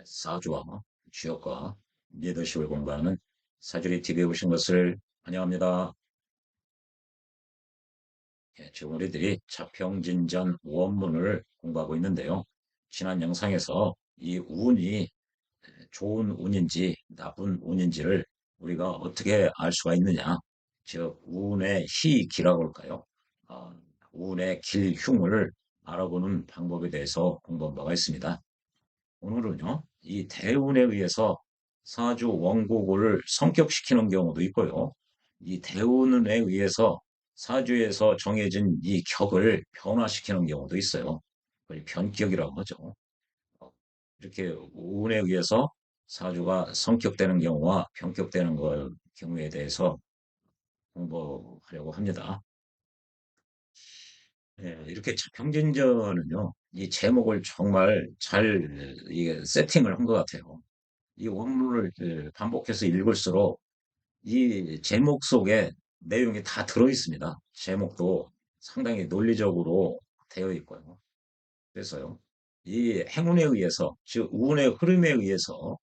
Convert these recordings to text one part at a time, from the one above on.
사주와 취업과 리더십을 공부하는 사주리 TV에 오신 것을 환영합니다. 지금 우리들이 자평진전 원문을 공부하고 있는데요. 지난 영상에서 이 운이 좋은 운인지 나쁜 운인지를 우리가 어떻게 알 수가 있느냐. 즉, 운의 희기라고 할까요? 어, 운의 길흉을 알아보는 방법에 대해서 공부한 바가 있습니다. 오늘은요, 이 대운에 의해서 사주 원곡을 성격시키는 경우도 있고요. 이 대운에 의해서 사주에서 정해진 이 격을 변화시키는 경우도 있어요. 그걸 변격이라고 하죠. 어, 이렇게 운에 의해서 사주가 성격되는 경우와 변격되는 경우에 대해서 공부하려고 합니다. 이렇게 평진전은요, 이 제목을 정말 잘 이게 세팅을 한 것 같아요. 이 원문을 반복해서 읽을수록 이 제목 속에 내용이 다 들어있습니다. 제목도 상당히 논리적으로 되어 있고요. 그래서요, 이 행운에 의해서, 즉, 운의 흐름에 의해서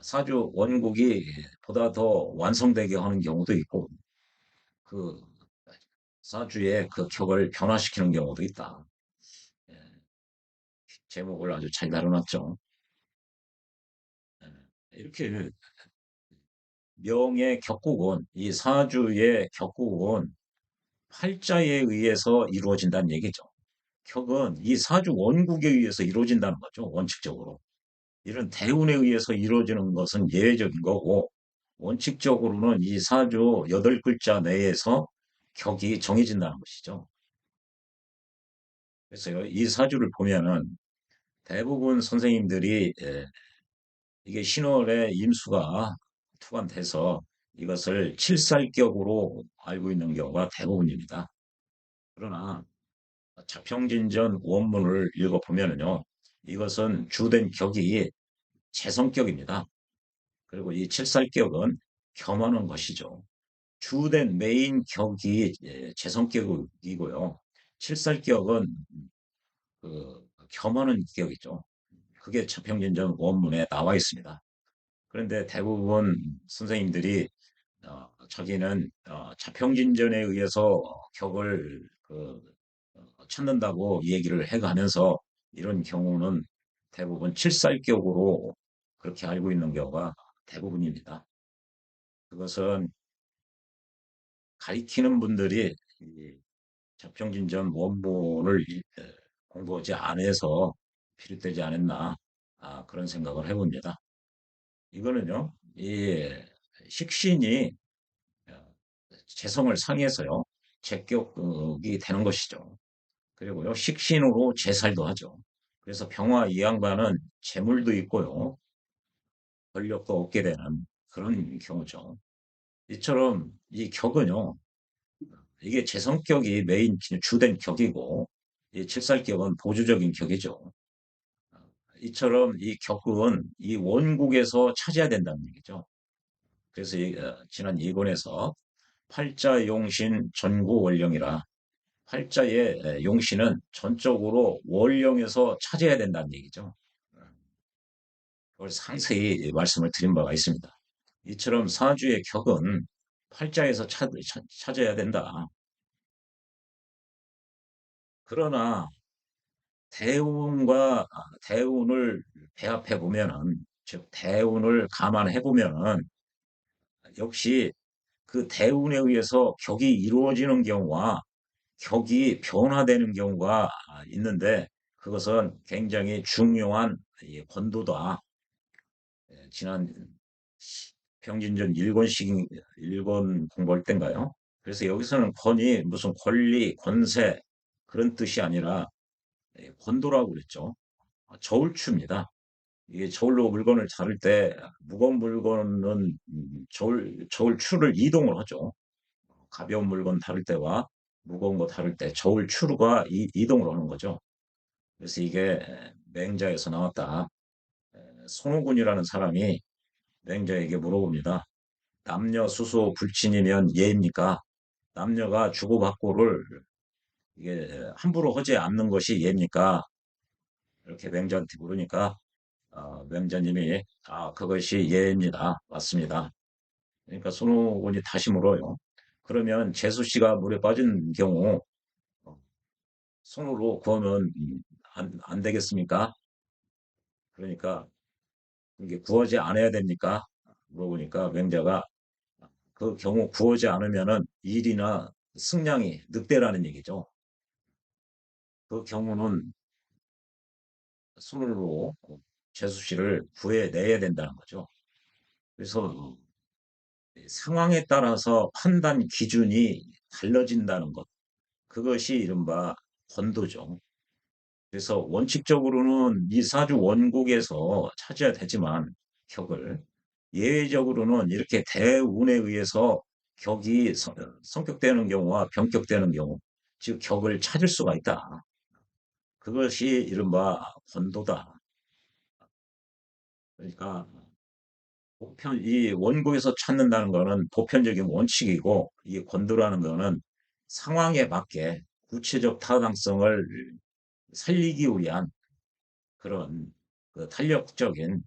사주 원국이 보다 더 완성되게 하는 경우도 있고, 그 사주의 그 격을 변화시키는 경우도 있다. 예, 제목을 아주 잘 다뤄놨죠. 이렇게 명의 격국은, 이 사주의 격국은 팔자에 의해서 이루어진다는 얘기죠. 격은 이 사주 원국에 의해서 이루어진다는 거죠. 원칙적으로. 이런 대운에 의해서 이루어지는 것은 예외적인 거고, 원칙적으로는 이 사주 8글자 내에서 격이 정해진다는 것이죠. 그래서 이 사주를 보면은 대부분 선생님들이 이게 신월에 임수가 투관돼서 이것을 칠살격으로 알고 있는 경우가 대부분입니다. 그러나 자평진전 원문을 읽어보면요. 이것은 주된 격이 재성격입니다. 그리고 이 칠살격은 겸하는 것이죠. 주된 메인 격이 재성격이고요. 칠살격은 겸하는 격이죠. 그게 자평진전 원문에 나와 있습니다. 그런데 대부분 선생님들이 자기는 자평진전에 의해서 격을 찾는다고 얘기를 해가면서 이런 경우는 대부분 칠살격으로 그렇게 알고 있는 경우가 대부분입니다. 그것은 가리키는 분들이 이 자평진전 원본을 공부하지 않아서 비롯되지 않았나 그런 생각을 해봅니다. 이거는요, 이 식신이 재성을 상해서요, 제격이 되는 것이죠. 그리고요, 식신으로 제살도 하죠. 그래서 병화 이 양반은 재물도 있고요, 권력도 얻게 되는 그런 경우죠. 이처럼 이 격은요, 이게 재성격이 메인 주된 격이고, 이 칠살격은 보조적인 격이죠. 이처럼 이 격은 이 원국에서 차지해야 된다는 얘기죠. 그래서 지난 2권에서 팔자용신 전구원령이라 팔자의 용신은 전적으로 원령에서 차지해야 된다는 얘기죠. 그걸 상세히 말씀을 드린 바가 있습니다. 이처럼 사주의 격은 팔자에서 찾아야 된다. 그러나 대운을 배합해 보면은, 즉 대운을 감안해 보면은 역시 그 대운에 의해서 격이 이루어지는 경우와 격이 변화되는 경우가 있는데 그것은 굉장히 중요한 권도다. 지난 평진전 1권 공부할 때인가요? 그래서 여기서는 권이 무슨 권리, 권세 그런 뜻이 아니라 권도라고 그랬죠. 저울추입니다. 이게 저울로 물건을 다룰 때 무거운 물건은 저울추를 이동을 하죠. 가벼운 물건 다룰 때와 무거운 거 다룰 때 저울추가 이동을 하는 거죠. 그래서 이게 맹자에서 나왔다. 손오군이라는 사람이 맹자에게 물어봅니다. 남녀 수소 불친이면 예입니까? 남녀가 주고받고를 이게 함부로 하지 않는 것이 예입니까? 이렇게 맹자한테 물으니까 맹자님이, 그것이 예입니다. 맞습니다. 그러니까 손오공이 다시 물어요. 그러면 재수 씨가 물에 빠진 경우, 어, 손으로 구하면 안 되겠습니까? 그러니까 이게 구하지 않아야 됩니까? 물어보니까 맹자가 그 경우 구하지 않으면은 일이나 승량이 늑대라는 얘기죠. 그 경우는 손으로 재수 씨를 구해내야 된다는 거죠. 그래서 상황에 따라서 판단 기준이 달라진다는 것. 그것이 이른바 권도죠. 그래서 원칙적으로는 이 사주 원국에서 찾아야 되지만 격을 예외적으로는 이렇게 대운에 의해서 격이 성격되는 경우와 변격되는 경우, 즉 격을 찾을 수가 있다. 그것이 이른바 권도다. 그러니까 이 원국에서 찾는다는 거는 보편적인 원칙이고, 이 권도라는 거는 상황에 맞게 구체적 타당성을 살리기 위한 그런 그 탄력적인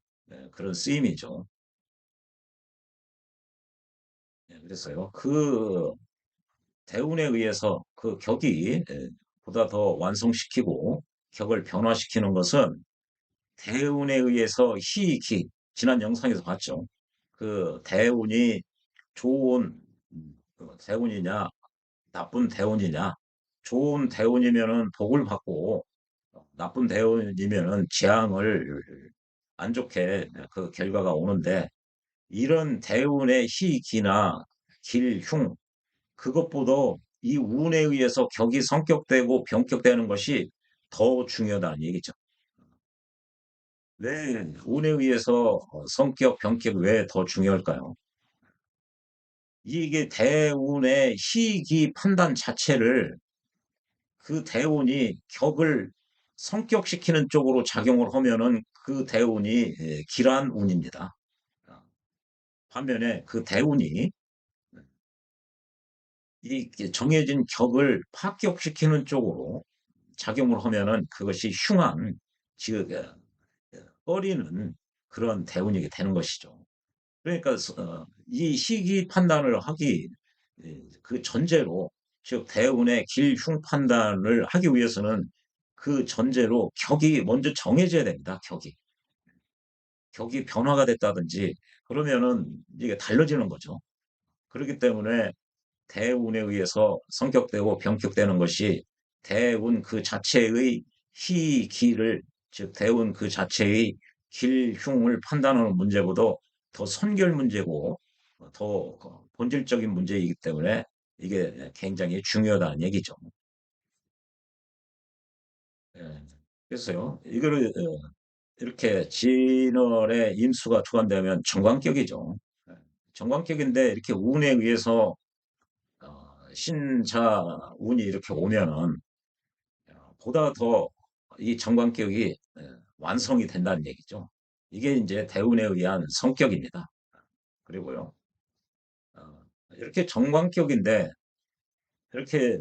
그런 쓰임이죠. 그래서요, 그 대운에 의해서 그 격이 보다 더 완성시키고 격을 변화시키는 것은 대운에 의해서 희귀, 지난 영상에서 봤죠. 그 대운이 좋은 그 대운이냐, 나쁜 대운이냐, 좋은 대운이면은 복을 받고, 나쁜 대운이면은 재앙을 안 좋게 그 결과가 오는데, 이런 대운의 희기나 길흉, 그것보다 이 운에 의해서 격이 성격되고 변격되는 것이 더 중요하다는 얘기죠. 왜 운에 의해서 성격 변격이 왜 더 중요할까요? 이게 대운의 희기 판단 자체를 그 대운이 격을 성격시키는 쪽으로 작용을 하면은 그 대운이 길한 운입니다. 반면에 그 대운이 이 정해진 격을 파격시키는 쪽으로 작용을 하면은 그것이 흉한, 즉, 꺼리는 그런 대운이 되는 것이죠. 그러니까, 이 시기 판단을 하기, 그 전제로, 즉, 대운의 길흉 판단을 하기 위해서는 그 전제로 격이 먼저 정해져야 됩니다, 격이. 격이 변화가 됐다든지, 그러면은 이게 달라지는 거죠. 그렇기 때문에 대운에 의해서 성격되고 변격되는 것이 대운 그 자체의 희기를, 즉 대운 그 자체의 길흉을 판단하는 문제보다 더 선결 문제고 더 본질적인 문제이기 때문에 이게 굉장히 중요하다는 얘기죠. 예. 그래서요, 이거를 이렇게 진월의 임수가 투한되면 정관격이죠. 예. 정관격인데 이렇게 운에 의해서 신자 운이 이렇게 오면은 보다 더 이 정관격이 완성이 된다는 얘기죠. 이게 이제 대운에 의한 성격입니다. 그리고요, 이렇게 정관격인데 이렇게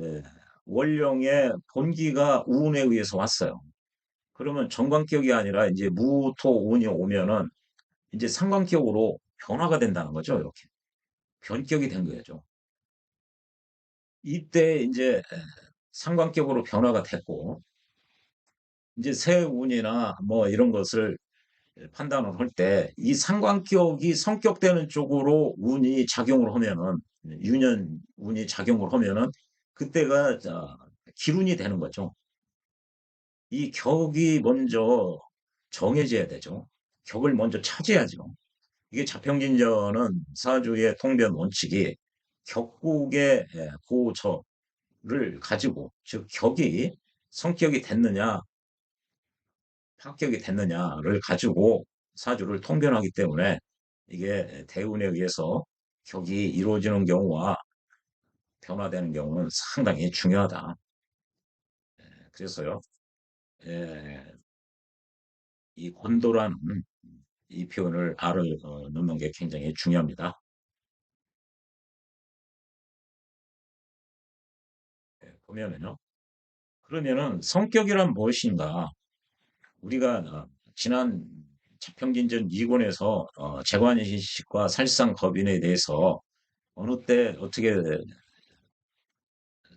원령의 본기가 우운에 의해서 왔어요. 그러면 정관격이 아니라 이제 무토운이 오면은 이제 상관격으로 변화가 된다는 거죠. 이렇게 변격이 된 거죠. 이때 이제 상관격으로 변화가 됐고, 이제 세운이나 뭐 이런 것을 판단을 할 때 이 상관격이 성격되는 쪽으로 운이 작용을 하면은, 유년 운이 작용을 하면은 그때가 기운이 되는 거죠. 이 격이 먼저 정해져야 되죠. 격을 먼저 차지해야죠. 이게 자평진전은 사주의 통변 원칙이 격국의 고저를 가지고, 즉 격이 성격이 됐느냐 합격이 됐느냐를 가지고 사주를 통변하기 때문에 이게 대운에 의해서 격이 이루어지는 경우와 변화되는 경우는 상당히 중요하다. 그래서요, 예, 이 권도라는 이 표현을 알을 넣는 게 굉장히 중요합니다. 보면은요. 그러면은 성격이란 무엇인가? 우리가 지난 자평진전 2권에서 재관인식과 살상법인에 대해서 어느 때 어떻게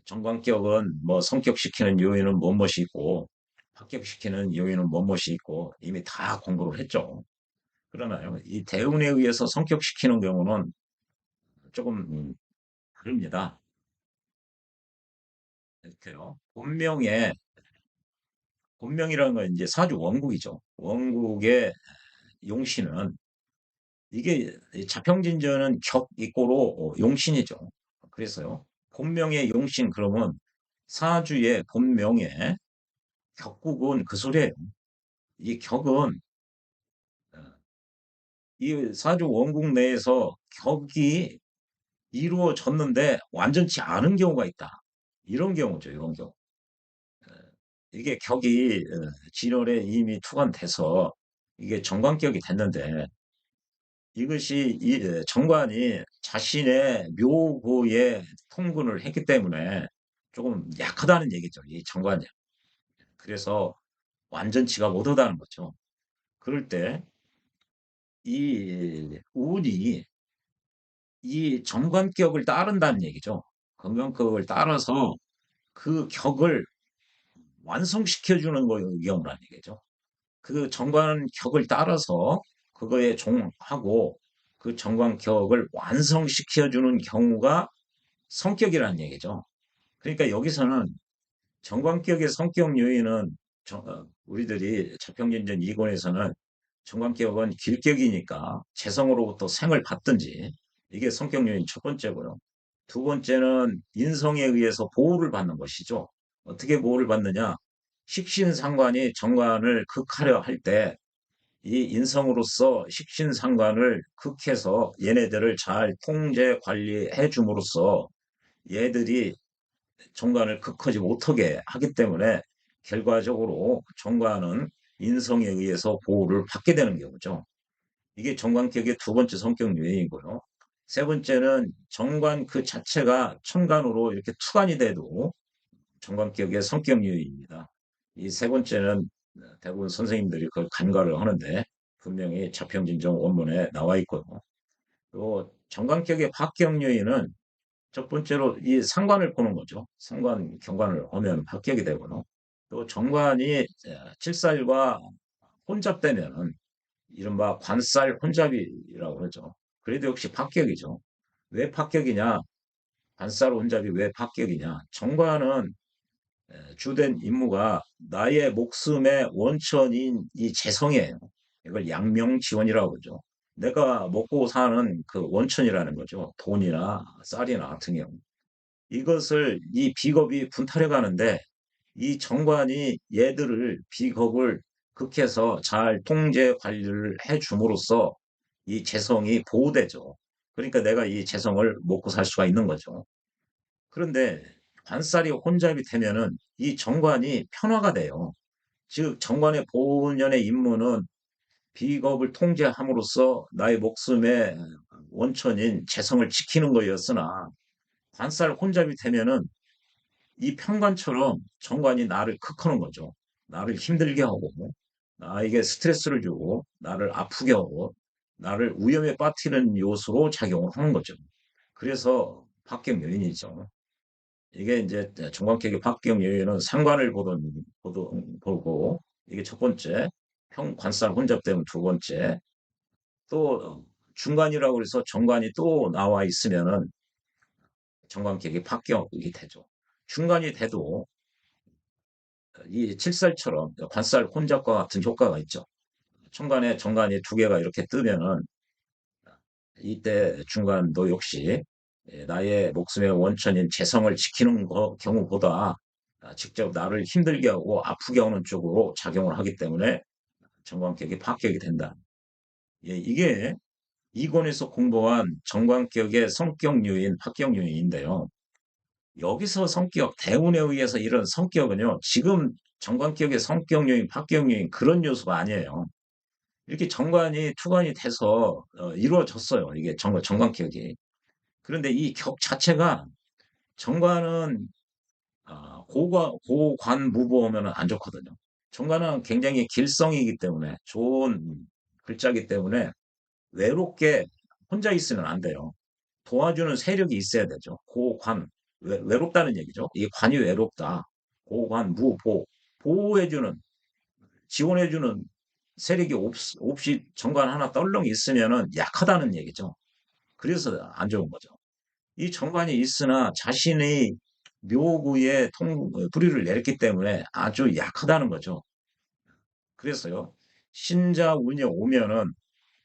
정관격은 뭐 성격시키는 요인은 무엇이 있고 합격시키는 요인은 무엇이 있고 이미 다 공부를 했죠. 그러나요, 이 대운에 의해서 성격시키는 경우는 조금 다릅니다. 이렇게요. 본명이라는 건 이제 사주 원국이죠. 원국의 용신은 이게 자평진전은 격 이꼬로 용신이죠. 그래서요. 본명의 용신 그러면 사주의 본명의 격국은 그 소리예요. 이 격은 어, 이 사주 원국 내에서 격이 이루어졌는데 완전치 않은 경우가 있다. 이런 경우죠. 이런 경우. 어, 이게 격이 진월에 이미 투관돼서 이게 정관격이 됐는데 이것이 정관이 자신의 묘고에 통근을 했기 때문에 조금 약하다는 얘기죠. 이 정관이. 그래서 완전치가 못하다는 거죠. 그럴 때 이 운이 이 정관격을 따른다는 얘기죠. 건강격을 따라서 그 격을 완성시켜주는 경우라는 얘기죠. 그 정관격을 따라서 그거에 종하고 그 정관격을 완성시켜주는 경우가 성격이라는 얘기죠. 그러니까 여기서는 정관격의 성격 요인은 우리들이 자평진전 2권에서는 정관격은 길격이니까 재성으로부터 생을 받든지 이게 성격 요인 첫 번째고요. 두 번째는 인성에 의해서 보호를 받는 것이죠. 어떻게 보호를 받느냐? 식신상관이 정관을 극하려 할 때 이 인성으로서 식신상관을 극해서 얘네들을 잘 통제 관리해 줌으로써 얘들이 정관을 극하지 못하게 하기 때문에 결과적으로 정관은 인성에 의해서 보호를 받게 되는 경우죠. 이게 정관격의 두 번째 성격 유형이고요. 세 번째는 정관 그 자체가 천간으로 이렇게 투관이 돼도 정관격의 성격 유형입니다. 이 세 번째는 대부분 선생님들이 그걸 간과를 하는데 분명히 자평진정 원문에 나와 있고요. 또 정관격의 합격 요인은 첫 번째로 이 상관을 보는 거죠. 상관, 경관을 보면 합격이 되고요. 또 정관이 칠살과 혼잡되면은 이른바 관살 혼잡이라고 그러죠. 그래도 역시 합격이죠. 왜 합격이냐? 관살 혼잡이 왜 합격이냐? 정관은 주된 임무가 나의 목숨의 원천인 이 재성이에요. 이걸 양명지원이라고 그러죠. 내가 먹고 사는 그 원천이라는 거죠. 돈이나 쌀이나 같은 경우. 이것을 이 비겁이 분탈해 가는데 이 정관이 얘들을 비겁을 극해서 잘 통제 관리를 해 줌으로써 이 재성이 보호되죠. 그러니까 내가 이 재성을 먹고 살 수가 있는 거죠. 그런데 관살이 혼잡이 되면은 이 정관이 편화가 돼요. 즉 정관의 본연의 임무는 비겁을 통제함으로써 나의 목숨의 원천인 재성을 지키는 거였으나 관살 혼잡이 되면은 이 평관처럼 정관이 나를 극하는 거죠. 나를 힘들게 하고, 나에게 스트레스를 주고, 나를 아프게 하고, 나를 위험에 빠뜨리는 요소로 작용을 하는 거죠. 그래서 합격 요인이죠. 이게 이제 정관격의 합격 요인은 상관을 보고, 이게 첫 번째, 관살 혼잡되면 두 번째, 또 중간이라고 해서 정관이 또 나와 있으면은 정관격이 합격이 되죠. 중간이 돼도 이 칠살처럼 관살 혼잡과 같은 효과가 있죠. 천간에 정관이 두 개가 이렇게 뜨면은 이때 중간도 역시 나의 목숨의 원천인 재성을 지키는 경우보다 직접 나를 힘들게 하고 아프게 하는 쪽으로 작용을 하기 때문에 정관격이 파격이 된다. 예, 이게 이권에서 공부한 정관격의 성격 요인, 합격 요인인데요. 여기서 성격, 대운에 의해서 이런 성격은요, 지금 정관격의 성격 요인, 합격 요인 그런 요소가 아니에요. 이렇게 정관이 투관이 돼서 이루어졌어요. 이게 정관격이. 그런데 이 격 자체가 정관은 고관무보하면 안 좋거든요. 정관은 굉장히 길성이기 때문에 좋은 글자기 때문에 외롭게 혼자 있으면 안 돼요. 도와주는 세력이 있어야 되죠. 고관, 외롭다는 얘기죠. 이 관이 외롭다. 고관, 무보, 보호해주는, 지원해주는 세력이 없이 정관 하나 떨렁 있으면은 약하다는 얘기죠. 그래서 안 좋은 거죠. 이 정관이 있으나 자신의 묘구에 불의를 내렸기 때문에 아주 약하다는 거죠. 그래서요, 신자 운이 오면은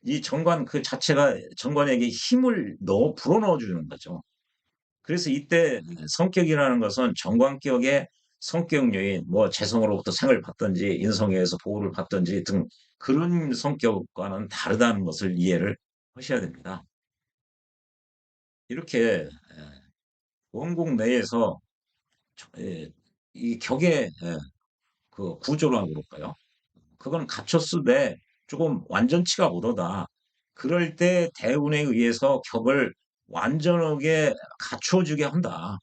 이 정관 그 자체가 정관에게 힘을 불어넣어 주는 거죠. 그래서 이때 성격이라는 것은 정관격의 성격 요인, 뭐 재성으로부터 상을 받든지 인성에서 보호를 받든지 등 그런 성격과는 다르다는 것을 이해를 하셔야 됩니다. 이렇게 원국 내에서 예, 이 격의 그 구조라고 그럴까요? 그건 갖췄으되 조금 완전치가 못하다. 그럴 때 대운에 의해서 격을 완전하게 갖춰주게 한다.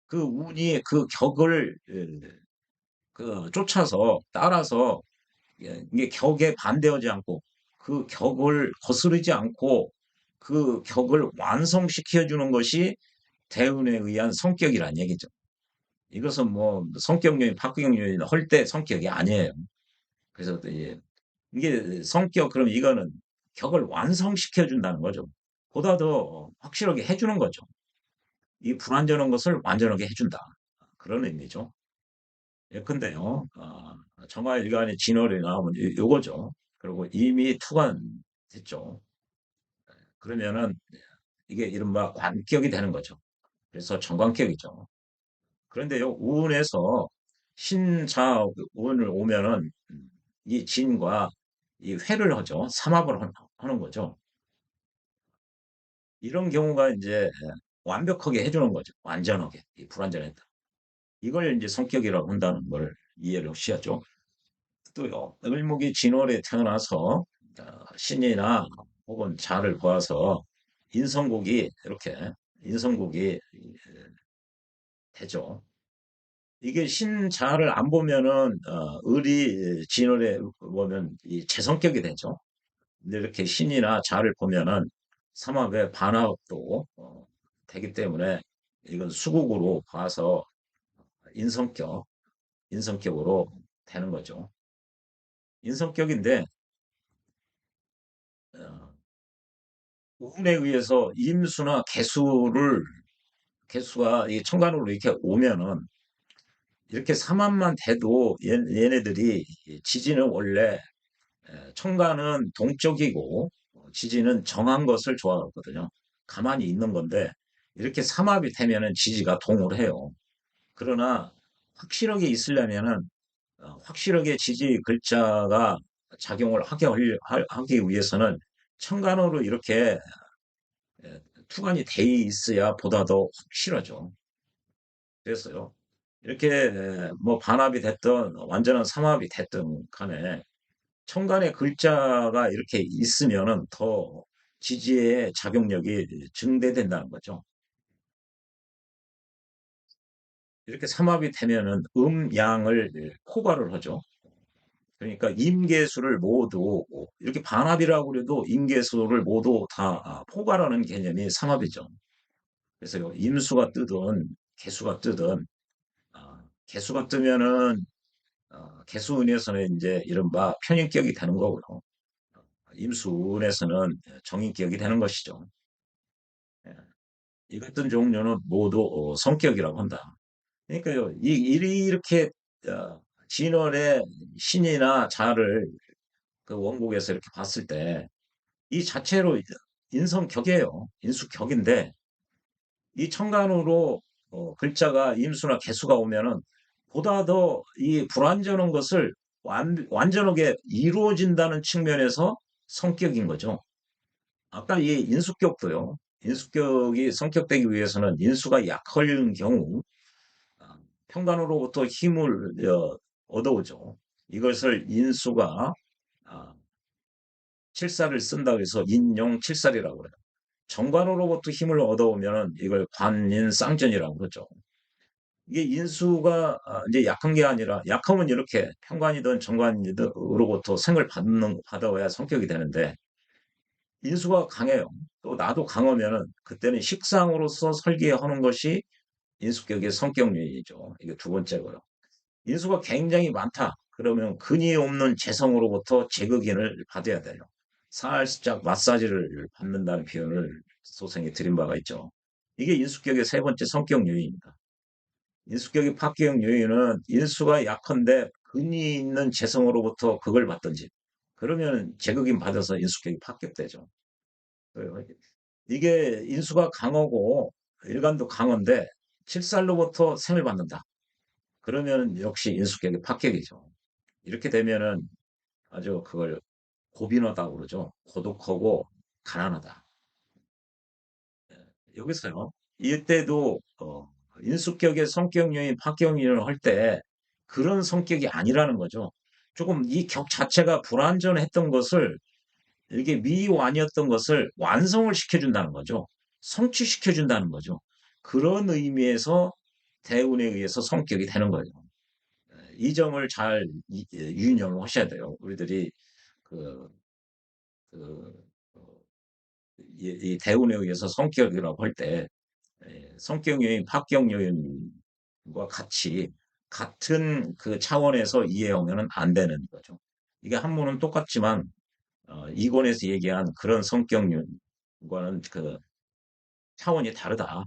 그 운이 그 격을 그 쫓아서 따라서 이게 격에 반대하지 않고 그 격을 거스르지 않고 그 격을 완성시켜 주는 것이 대운에 의한 성격이란 얘기죠. 이것은 뭐 성격 요인, 박경 요인 할 때 성격이 아니에요. 그래서 이게 성격 그럼 이거는 격을 완성시켜 준다는 거죠. 보다 더 확실하게 해주는 거죠. 이 불완전한 것을 완전하게 해준다. 그런 의미죠. 예컨대요. 정화일간의 진월이 나오면 요거죠. 그리고 이미 투관됐죠. 그러면은 이게 이른바 관격이 되는 거죠. 그래서 정관격이죠. 그런데요, 우운에서 신자 운을 오면은 이 진과 이 회를 하죠. 삼합을 하는 거죠. 이런 경우가 이제 완벽하게 해주는 거죠. 완전하게. 이 불완전했다. 이걸 이제 성격이라고 한다는 걸 이해를 하셔야죠. 또요, 을목이 진월에 태어나서 신이나 혹은 자를 보아서 인성곡이 이렇게 인성곡이 되죠. 이게 신자를 안 보면은 을이 진월에 보면 이 재성격이 되죠. 근데 이렇게 신이나 자를 보면은 삼합의 반합도 되기 때문에 이건 수국으로 봐서 인성격, 인성격으로 되는 거죠. 인성격인데 어, 운에 의해서 임수나 개수가 이 천간으로 이렇게 오면은 이렇게 삼합만 돼도 얘네들이 지지는 원래 천간은 동쪽이고 지지는 정한 것을 좋아하거든요. 가만히 있는 건데 이렇게 삼합이 되면은 지지가 동을 해요. 그러나 확실하게 있으려면은 확실하게 지지 글자가 작용을 하기 위해서는 천간으로 이렇게 투간이 돼 있어야 보다 더 확실하죠. 그래서요. 이렇게 뭐 반합이 됐든 완전한 삼합이 됐든 간에 천간에 글자가 이렇게 있으면은 더 지지의 작용력이 증대된다는 거죠. 이렇게 삼합이 되면은 음양을 포괄을 하죠. 그러니까 임계수를 모두 이렇게 반합이라고 그래도 임계수를 모두 다 포괄하는 개념이 삼합이죠. 그래서 임수가 뜨든 개수가 뜨든 개수가 뜨면은 개수운에서는 이제 이른바 편인격이 되는 거고요. 임수운에서는 정인격이 되는 것이죠. 예. 이 같은 종류는 모두 성격이라고 한다. 그러니까요, 이렇게 진월의 신이나 자를 그 원국에서 이렇게 봤을 때 이 자체로 인성격이에요. 인수격인데 이 천간으로 글자가 임수나 개수가 오면은 보다 더 이 불완전한 것을 완전하게 이루어진다는 측면에서 성격인 거죠. 아까 이 인수격도요. 인수격이 성격되기 위해서는 인수가 약할 경우 아, 평간으로부터 힘을 얻어오죠. 이것을 인수가 아, 칠살을 쓴다고 해서 인용 칠살이라고 그래요. 정관으로부터 힘을 얻어오면 이걸 관인 쌍전이라고 그러죠. 이게 인수가 이제 약한 게 아니라 약하면 이렇게 평관이든 정관이든으로부터 생을 받아와야 성격이 되는데 인수가 강해요. 또 나도 강하면은 그때는 식상으로서 설계하는 것이 인수격의 성격 요인이죠. 이게 두 번째고요. 인수가 굉장히 많다. 그러면 근이 없는 재성으로부터 제극인을 받아야 돼요. 살짝 마사지를 받는다는 표현을 소생에 드린 바가 있죠. 이게 인수격의 세 번째 성격 요인입니다. 인수격의 파괴형 요인은 인수가 약한데 근이 있는 재성으로부터 극을 받든지 그러면 제극인 받아서 인수격이 파격되죠. 이게 인수가 강하고 일간도 강한데 칠살로부터 생을 받는다. 그러면 역시 인수격의 파격이죠. 이렇게 되면은 아주 그걸 고빈하다고 그러죠. 고독하고 가난하다. 여기서요. 이때도 인수격의 성격 요인, 파격 요인을 할 때 그런 성격이 아니라는 거죠. 조금 이 격 자체가 불완전했던 것을 이게 미완이었던 것을 완성을 시켜준다는 거죠. 성취시켜준다는 거죠. 그런 의미에서 대운에 의해서 성격이 되는 거예요. 이 점을 잘 유념을 하셔야 돼요. 우리들이 그, 그, 어, 이 대운에 의해서 성격이라고 할 때 성격 요인, 파격 요인과 같이 같은 그 차원에서 이해하면 안 되는 거죠. 이게 한문은 똑같지만 이권에서 얘기한 그런 성격과는 그 차원이 다르다.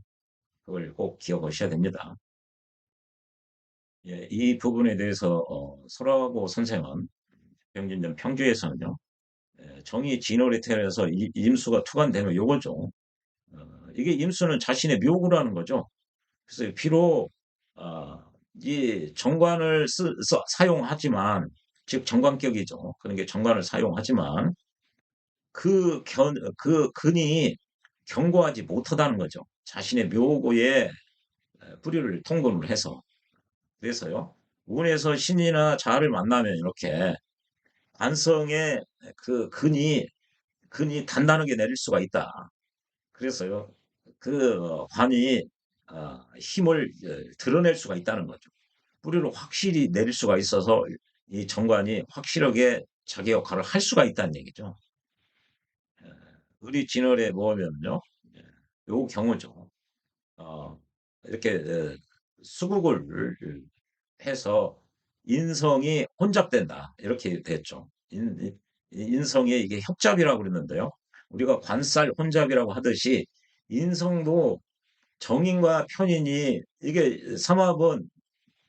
그걸 꼭 기억하셔야 됩니다. 예, 이 부분에 대해서 설하고 선생은 병진전 평주에서는요. 정의 진월이 태어나서 임수가 투관되면 요거죠. 이게 임수는 자신의 묘구라는 거죠. 그래서 비록 이 정관을 사용하지만 즉 정관격이죠. 그런 게 정관을 사용하지만 그 근이 견고하지 못하다는 거죠. 자신의 묘고에 뿌리를 통근을 해서. 그래서요. 운에서 신이나 자를 만나면 이렇게 관성의 그 근이 단단하게 내릴 수가 있다. 그래서요. 그 관이 힘을 드러낼 수가 있다는 거죠. 뿌리를 확실히 내릴 수가 있어서 이 정관이 확실하게 자기 역할을 할 수가 있다는 얘기죠. 우리 진월에 모으면요. 요 경우죠. 어, 이렇게 수국을 해서 인성이 혼잡된다. 이렇게 됐죠. 인성의 이게 협잡이라고 그러는데요. 우리가 관살 혼잡이라고 하듯이 인성도 정인과 편인이 이게 삼합은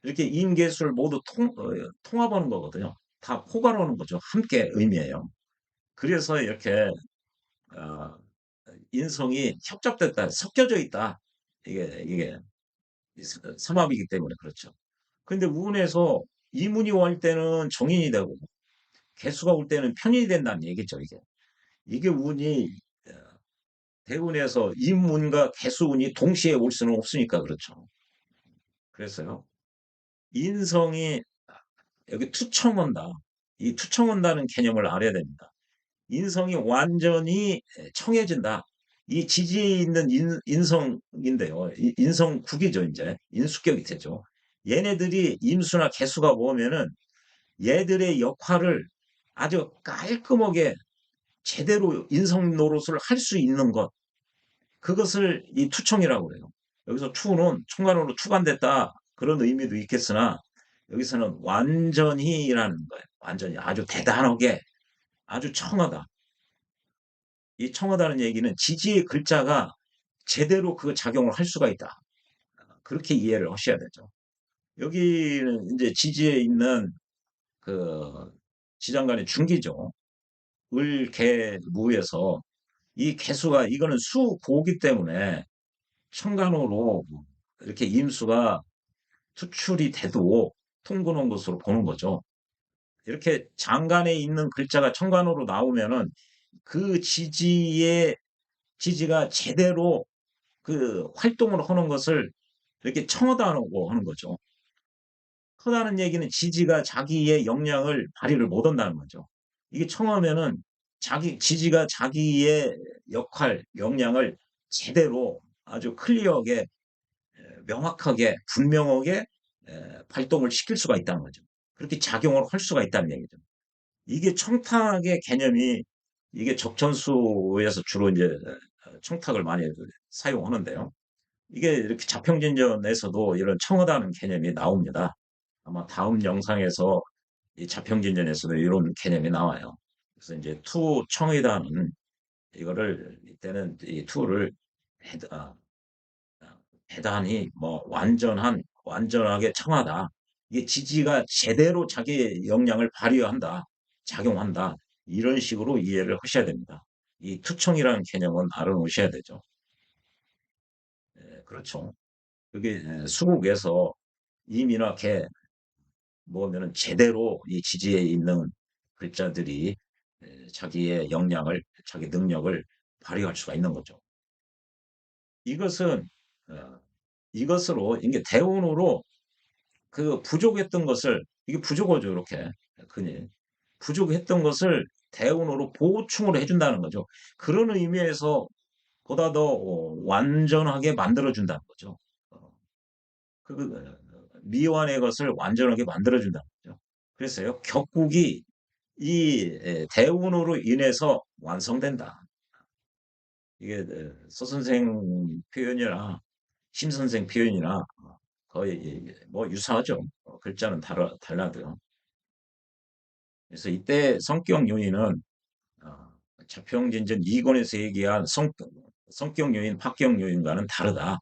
이렇게 인계술 모두 통합하는 거거든요. 다 포괄하는 거죠. 함께 의미해요. 그래서 이렇게 어, 인성이 협잡됐다, 섞여져 있다. 이게 삼합이기 때문에 그렇죠. 근데 운에서 이문이 올 때는 정인이 되고 개수가 올 때는 편인이 된다는 얘기죠. 이게 운이 대운에서 인문과 개수운이 동시에 올 수는 없으니까 그렇죠. 그래서요. 인성이 여기 투청한다. 이 투청한다는 개념을 알아야 됩니다. 인성이 완전히 청해진다. 이 지지에 있는 인성인데요. 인성국이죠, 이제. 인수격이 되죠. 얘네들이 임수나 개수가 오면은 얘들의 역할을 아주 깔끔하게 제대로 인성 노릇을 할 수 있는 것. 그것을 이 투청이라고 해요. 여기서 투는 총괄으로 투관됐다. 그런 의미도 있겠으나 여기서는 완전히라는 거예요. 완전히 아주 대단하게 아주 청하다. 이 청하다는 얘기는 지지의 글자가 제대로 그 작용을 할 수가 있다. 그렇게 이해를 하셔야 되죠. 여기는 이제 지지에 있는 그 지장간의 중기죠. 을, 개, 무에서 이 개수가 이거는 수고기 때문에 천간으로 이렇게 임수가 투출이 돼도 통근한 것으로 보는 거죠. 이렇게 장간에 있는 글자가 천간으로 나오면은 그 지지가 제대로 그 활동을 하는 것을 이렇게 청하다고 하는 거죠. 청하다는 얘기는 지지가 자기의 역량을 발휘를 못 한다는 거죠. 이게 청하면은 지지가 자기의 역할, 역량을 제대로 아주 클리어하게 명확하게, 분명하게 발동을 시킬 수가 있다는 거죠. 그렇게 작용을 할 수가 있다는 얘기죠. 이게 청탁의 개념이 이게 적천수에서 주로 이제 청탁을 많이 사용하는데요. 이게 이렇게 자평진전에서도 이런 청하다는 개념이 나옵니다. 아마 다음 영상에서 이 자평진전에서도 이런 개념이 나와요. 그래서 이제 투 청이다는 이거를 이때는 이 투를 대단히 뭐 완전하게 청하다. 이게 지지가 제대로 자기 역량을 발휘한다, 작용한다. 이런 식으로 이해를 하셔야 됩니다. 이 투청이라는 개념은 알아놓으셔야 되죠. 그렇죠. 그게 수국에서 임이나 개 뭐면은 제대로 이 지지에 있는 글자들이 자기의 역량을, 자기 능력을 발휘할 수가 있는 거죠. 이것은 어, 이것으로 이게 대운으로 그 부족했던 것을 이게 부족하죠 이렇게 흔히 부족했던 것을 대운으로 보충을 해준다는 거죠. 그런 의미에서 보다 더 완전하게 만들어준다는 거죠. 어, 미완의 것을 완전하게 만들어준다는 거죠. 그래서요 격국이 이 대운으로 인해서 완성된다. 이게 서 선생 표현이나 심 선생 표현이나 거의 뭐 유사하죠. 글자는 달라도요. 그래서 이때 성격 요인은 어, 자평진전 2권에서 얘기한 성격 요인, 합격 요인과는 다르다.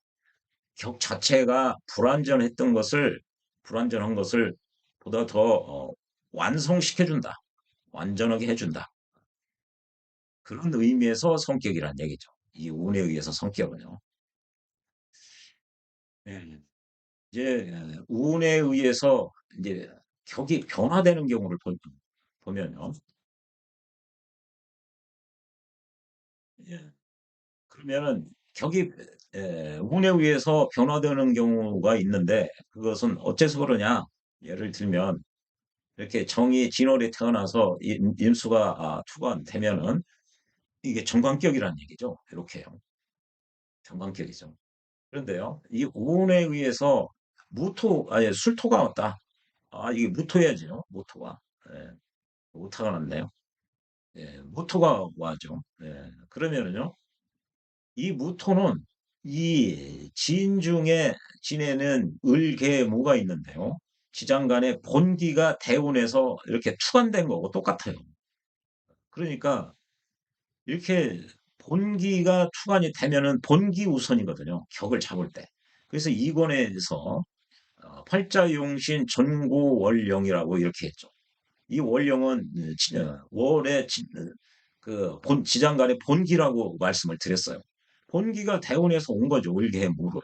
격 자체가 불완전한 것을 보다 더 완성시켜준다. 완전하게 해준다. 그런 의미에서 성격이란 얘기죠. 이 운에 의해서 성격은요. 네. 이제 운에 의해서 이제 격이 변화되는 경우를 보면요. 예. 그러면은 격이 운에 의해서 변화되는 경우가 있는데 그것은 어째서 그러냐? 예를 들면 이렇게 정이 진월에 태어나서 임수가 투관되면은 이게 정관격이라는 얘기죠. 이렇게요. 정관격이죠. 그런데요, 이 운에 의해서 아니, 술토가 왔다. 이게 무토야죠. 무토가. 예, 무토가 났네요. 예, 무토가 와죠. 예, 그러면은요, 이 무토는 이 진 중에 지내는 을개무가 있는데요. 지장간의 본기가 대운에서 이렇게 투관된 거고 똑같아요. 그러니까 이렇게 본기가 투관이 되면은 본기 우선이거든요. 격을 잡을 때. 그래서 이권에서 팔자용신 전고월령이라고 이렇게 했죠. 이 월령은 월의 지장간의 본기라고 말씀을 드렸어요. 본기가 대운에서 온 거죠. 을개무로요.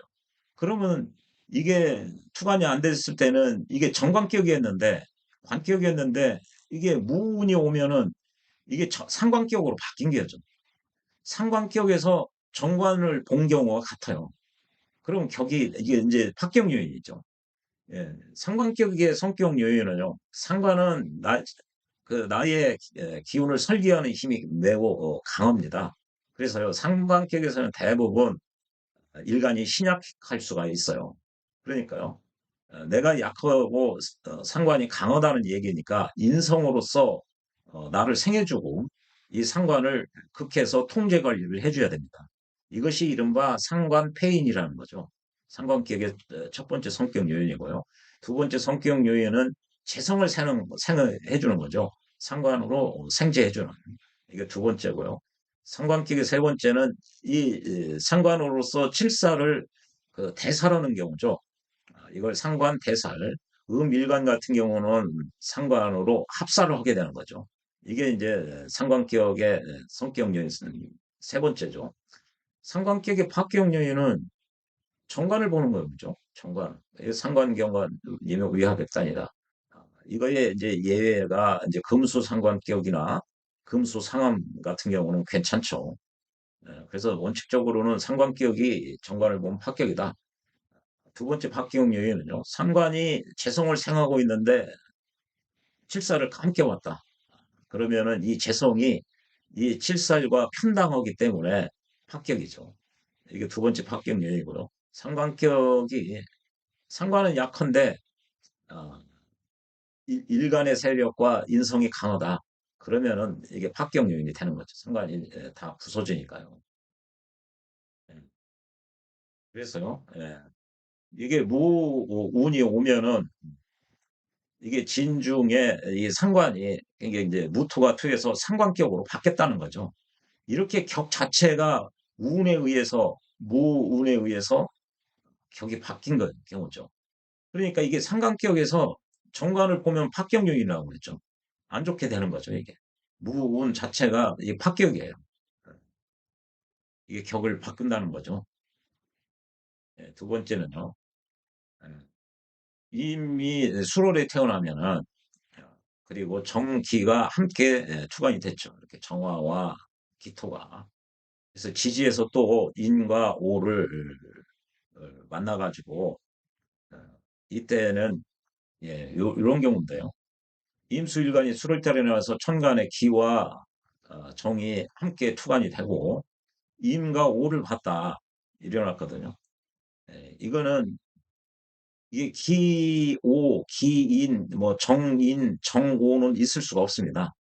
그러면 이게 투관이 안 됐을 때는 이게 정관격이었는데 관격이었는데 이게 무운이 오면은 이게 상관격으로 바뀐 거죠. 상관격에서 정관을 본 경우가 같아요. 그럼 격이 이게 이제 합격 요인이죠. 예, 상관격의 성격 요인은요. 상관은 나의 기운을 설계하는 힘이 매우 강합니다. 그래서요. 상관격에서는 대부분 일간이 신약할 수가 있어요. 그러니까요. 내가 약하고 상관이 강하다는 얘기니까 인성으로서 나를 생해주고 이 상관을 극해서 통제 관리를 해줘야 됩니다. 이것이 이른바 상관폐인이라는 거죠. 상관격의 첫 번째 성격 요인이고요. 두 번째 성격 요인은 재성을 생해주는 거죠. 상관으로 생재해주는. 이게 두 번째고요. 상관격의 세 번째는 이 상관으로서 칠사를 대사라는 경우죠. 이걸 상관 대살, 음일간 같은 경우는 상관으로 합사를 하게 되는 거죠. 이게 이제 상관격의 성격 요인 세 번째죠. 상관격의 파격 요인은 정관을 보는 거죠. 정관. 상관경관 위화백단이다. 이거에 이제 예외가 이제 금수 상관격이나 금수 상암 같은 경우는 괜찮죠. 그래서 원칙적으로는 상관격이 정관을 보면 합격이다. 두 번째 박기용 요인은요. 상관이 재성을 생하고 있는데 칠살을 함께 왔다. 그러면은 이 재성이 이 칠살과 편당하기 때문에 합격이죠. 이게 두 번째 합격 요인이고요. 상관격이 상관은 약한데 어, 일간의 세력과 인성이 강하다. 그러면은 이게 합격 요인이 되는 거죠. 상관이 다 부서지니까요. 예. 그래서요. 예. 이게 무운이 오면은 이게 진중에 이 상관이 이게 이제 무토가 투에서 상관격으로 바뀌었다는 거죠. 이렇게 격 자체가 운에 의해서 무운에 의해서 격이 바뀐 경우죠. 그러니까 이게 상관격에서 정관을 보면 합격요인이라고 그랬죠. 안 좋게 되는 거죠, 이게. 무운 자체가 이게 합격이에요. 이게 격을 바꾼다는 거죠. 예, 두 번째는요. 예, 이미 수월에 태어나면은 그리고 정기가 함께 투관이 됐죠. 이렇게 정화와 기토가. 그래서 지지에서 또 인과 오를 만나가지고 어, 이때는 예, 런 경우인데요. 임수일간이 수를 때려나와서 천간의 기와 정이 함께 투관이 되고 임과 오를 봤다 일어났거든요. 예, 이거는 이게 기오, 기인, 뭐 정인, 정오는 있을 수가 없습니다.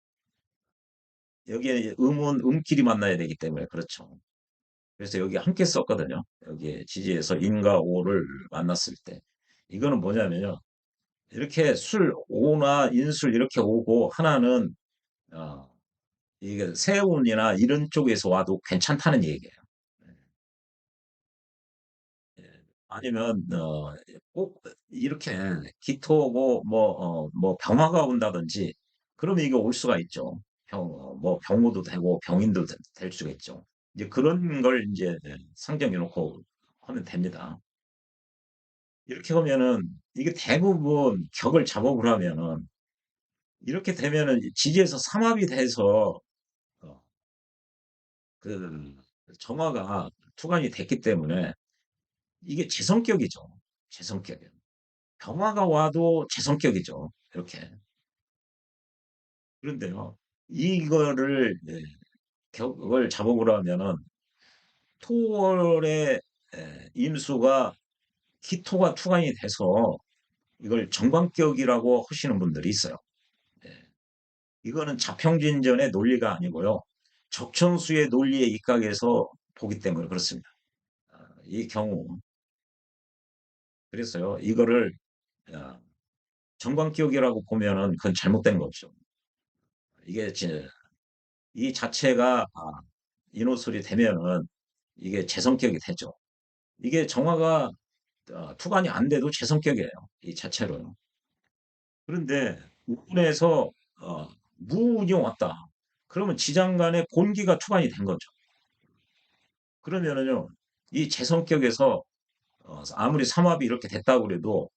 여기에 음은 음끼리 만나야 되기 때문에 그렇죠. 그래서 여기 함께 썼거든요. 여기 지지에서 인과 오를 만났을 때. 이거는 뭐냐면요. 이렇게 술, 오나 인술 이렇게 오고 하나는 어, 이게 세운이나 이런 쪽에서 와도 괜찮다는 얘기예요. 예. 아니면 꼭 이렇게 기토고 뭐 병화가 온다든지 그러면 이게 올 수가 있죠. 뭐 병호도 되고 병인도 될 수가 있죠. 이제 그런 걸 이제 상정해 놓고 하면 됩니다. 이렇게 보면은 이게 대부분 격을 잡아보려면은 이렇게 되면은 지지에서 삼합이 돼서 어, 그 정화가 투관이 됐기 때문에 이게 재성격이죠. 재성격이에요. 병화가 와도 재성격이죠. 이렇게. 그런데요. 이거를 격을 잡아보려면은 토월의 임수가 기토가 투관이 돼서 이걸 정관격이라고 하시는 분들이 있어요. 예. 이거는 자평진전의 논리가 아니고요. 적천수의 논리에 입각해서 보기 때문에 그렇습니다. 이 경우 그래서요. 이거를 어, 정관격이라고 보면은 그건 잘못된 거죠. 이게 이 자체가 인호술이 되면은 이게 재성격이 되죠. 이게 정화가 투관이 안 돼도 재성격이에요. 이 자체로요. 그런데 우운에서 무운이 왔다. 그러면 지장간에 본기가 투관이 된 거죠. 그러면은요, 이 재성격에서 아무리 삼합이 이렇게 됐다고 그래도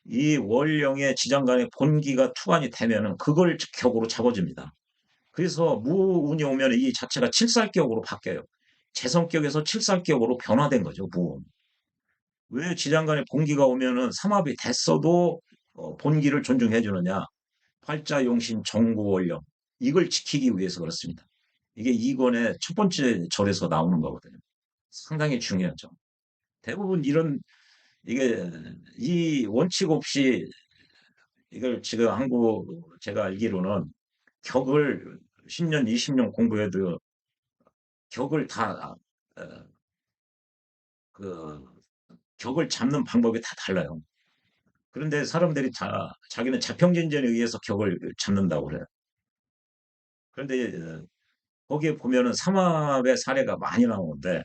이 월령의 지장간에 본기가 투관이 되면은 그걸 격으로 잡아줍니다. 그래서 무운이 오면 이 자체가 칠살격으로 바뀌어요. 재성격에서 칠살격으로 변화된 거죠, 무운. 왜 지장간에 본기가 오면은 삼합이 됐어도 본기를 존중해 주느냐? 팔자용신 정구원령 이걸 지키기 위해서 그렇습니다. 이게 이권의 첫 번째 절에서 나오는 거거든요. 상당히 중요하죠. 대부분 이런 이게 이 원칙 없이 이걸 지금 한국 제가 알기로는 격을 10년, 20년 공부해도 격을 다 그 격을 잡는 방법이 다 달라요. 그런데 사람들이 자기는 자평진전에 의해서 격을 잡는다고 그래요. 그런데 거기에 보면은 삼합의 사례가 많이 나오는데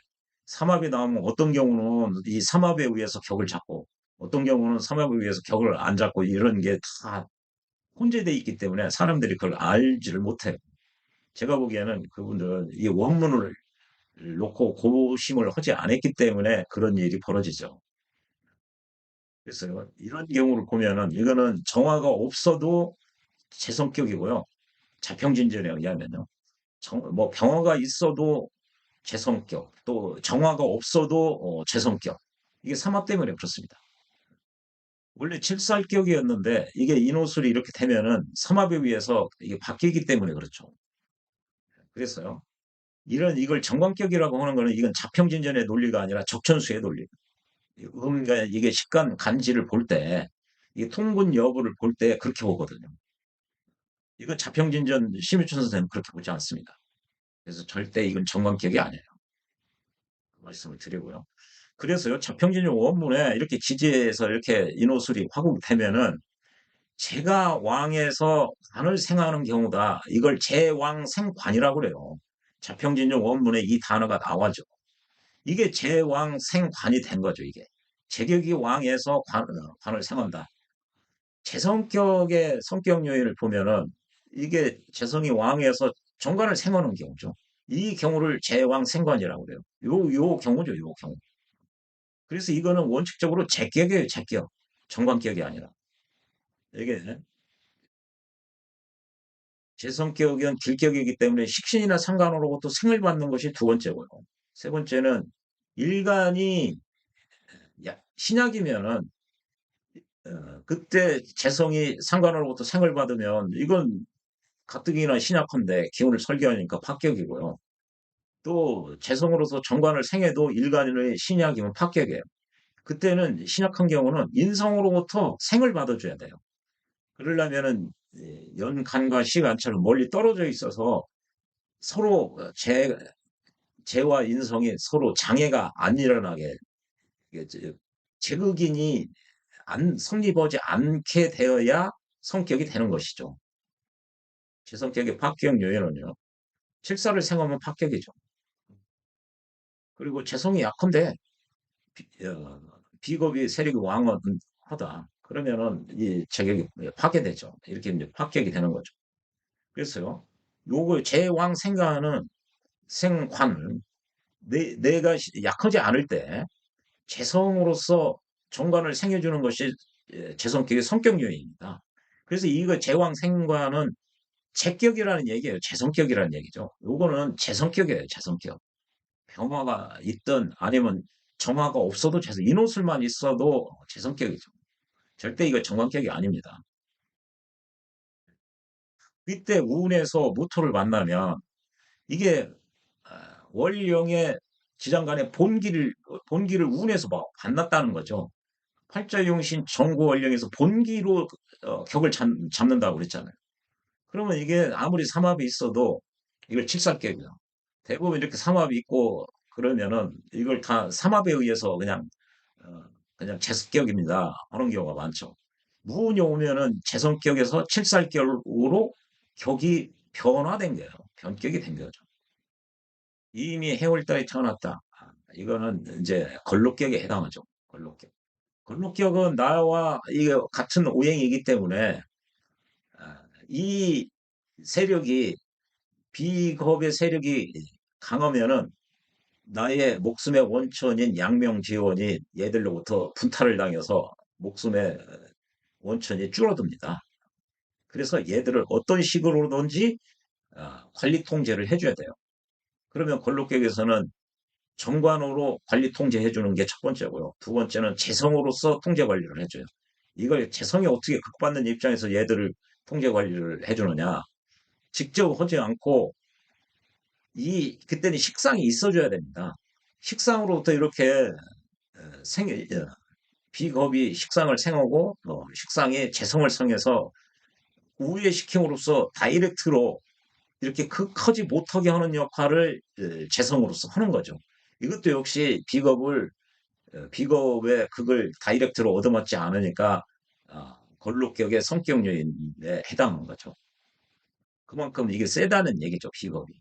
삼합이 나오면 어떤 경우는 이 삼합에 의해서 격을 잡고 어떤 경우는 삼합에 의해서 격을 안 잡고 이런 게 다 혼재돼 있기 때문에 사람들이 그걸 알지를 못해요. 제가 보기에는 그분들은 이 원문을 놓고 고심을 하지 않았기 때문에 그런 일이 벌어지죠. 그래서 이런 경우를 보면은 이거는 정화가 없어도 제 성격이고요. 자평진전에 의하면요. 뭐 병화가 있어도 제 성격, 또 정화가 없어도 제 성격. 이게 삼합 때문에 그렇습니다. 원래 칠살격이었는데 이게 인호술이 이렇게 되면은 삼합에 의해서 이게 바뀌기 때문에 그렇죠. 그래서요. 이걸 정관격이라고 하는 거는 이건 자평진전의 논리가 아니라 적천수의 논리. 그러니까 이게 식간 간지를 볼 때, 이게 통분 여부를 볼 때 그렇게 보거든요. 이건 자평진전 심유천 선생님 그렇게 보지 않습니다. 그래서 절대 이건 정관격이 아니에요. 그 말씀을 드리고요. 그래서요, 자평진전 원문에 이렇게 기재해서 이렇게 인호술이 화국되면은 제가 왕에서 관을 생하는 경우다. 이걸 제왕생관이라고 그래요. 자평진전 원문에 이 단어가 나와죠. 이게 제왕생관이 된 거죠, 이게. 제격이 왕에서 관을 생한다. 제 성격의 성격 요인을 보면은 이게 재성이 왕에서 정관을 생하는 경우죠. 이 경우를 제왕생관이라고 그래요. 요 경우죠, 요 경우. 그래서 이거는 원칙적으로 제격이에요, 제격. 정관격이 아니라. 이게 제 성격은 길격이기 때문에 식신이나 상관으로부터 생을 받는 것이 두 번째고요. 세 번째는 일간이 신약이면은 그때 재성이 상관으로부터 생을 받으면 이건 가뜩이나 신약한데 기운을 설계하니까 합격이고요. 또 재성으로서 정관을 생해도 일간의 신약이면 합격이에요. 그때는 신약한 경우는 인성으로부터 생을 받아줘야 돼요. 그러려면은 연간과 시간처럼 멀리 떨어져 있어서 서로 재와 인성이 서로 장애가 안 일어나게 제극인이 안 성립하지 않게 되어야 성격이 되는 것이죠. 제 성격의 합격 요인은요. 칠사를 생하면 합격이죠. 그리고 재성이 약한데 비겁이 세력이 왕하다. 그러면은 이 자격이 파괴되죠. 이렇게 이제 파격이 되는 거죠. 그래서요. 요거 제왕 생가하는 생관을 내가 약하지 않을 때 재성으로서 정관을 생겨주는 것이 재성격의 성격 요인입니다. 그래서 이거 제왕 생관은 제격이라는 얘기예요. 재성격이라는 얘기죠. 요거는 재성격이에요. 재성격. 병화가 있든 아니면 정화가 없어도 인호술만 있어도 재성격이죠. 절대 이거 정관격이 아닙니다. 이때 운에서 무토를 만나면 이게 월령의 지장간의 본기를 운에서 만났다는 거죠. 팔자용신 정구월령에서 본기로 격을 잡는다고 그랬잖아요. 그러면 이게 아무리 삼합이 있어도 이걸 칠살격이야. 대부분 이렇게 삼합이 있고 그러면은 이걸 다 삼합에 의해서 어, 그냥 제습격입니다 하는 경우가 많죠. 무운이 오면은 재성격에서 칠살격으로 격이 변화된 거예요. 변격이 된 거죠. 이미 해월달에 태어났다. 이거는 이제 걸록격에 해당하죠. 걸록격. 걸록격은 나와 이게 같은 오행이기 때문에 이 세력이 비겁의 세력이 강하면은 나의 목숨의 원천인 양명지원이 얘들로부터 분탈을 당해서 목숨의 원천이 줄어듭니다. 그래서 얘들을 어떤 식으로든지 관리 통제를 해줘야 돼요. 그러면 권력계에서는 정관으로 관리 통제해 주는 게 첫 번째고요. 두 번째는 재성으로서 통제 관리를 해줘요. 이걸 재성이 어떻게 극받는 입장에서 얘들을 통제 관리를 해주느냐. 직접 하지 않고 그때는 식상이 있어줘야 됩니다. 식상으로부터 이렇게 생, 비겁이 식상을 생하고 식상이 재성을 성해서 우회시킴으로써 다이렉트로 이렇게 극하지 못하게 하는 역할을 재성으로서 하는 거죠. 이것도 역시 비겁의 극을 다이렉트로 얻어맞지 않으니까 걸록격의 성격 요인에 해당하는 거죠. 그만큼 이게 세다는 얘기죠, 비겁이.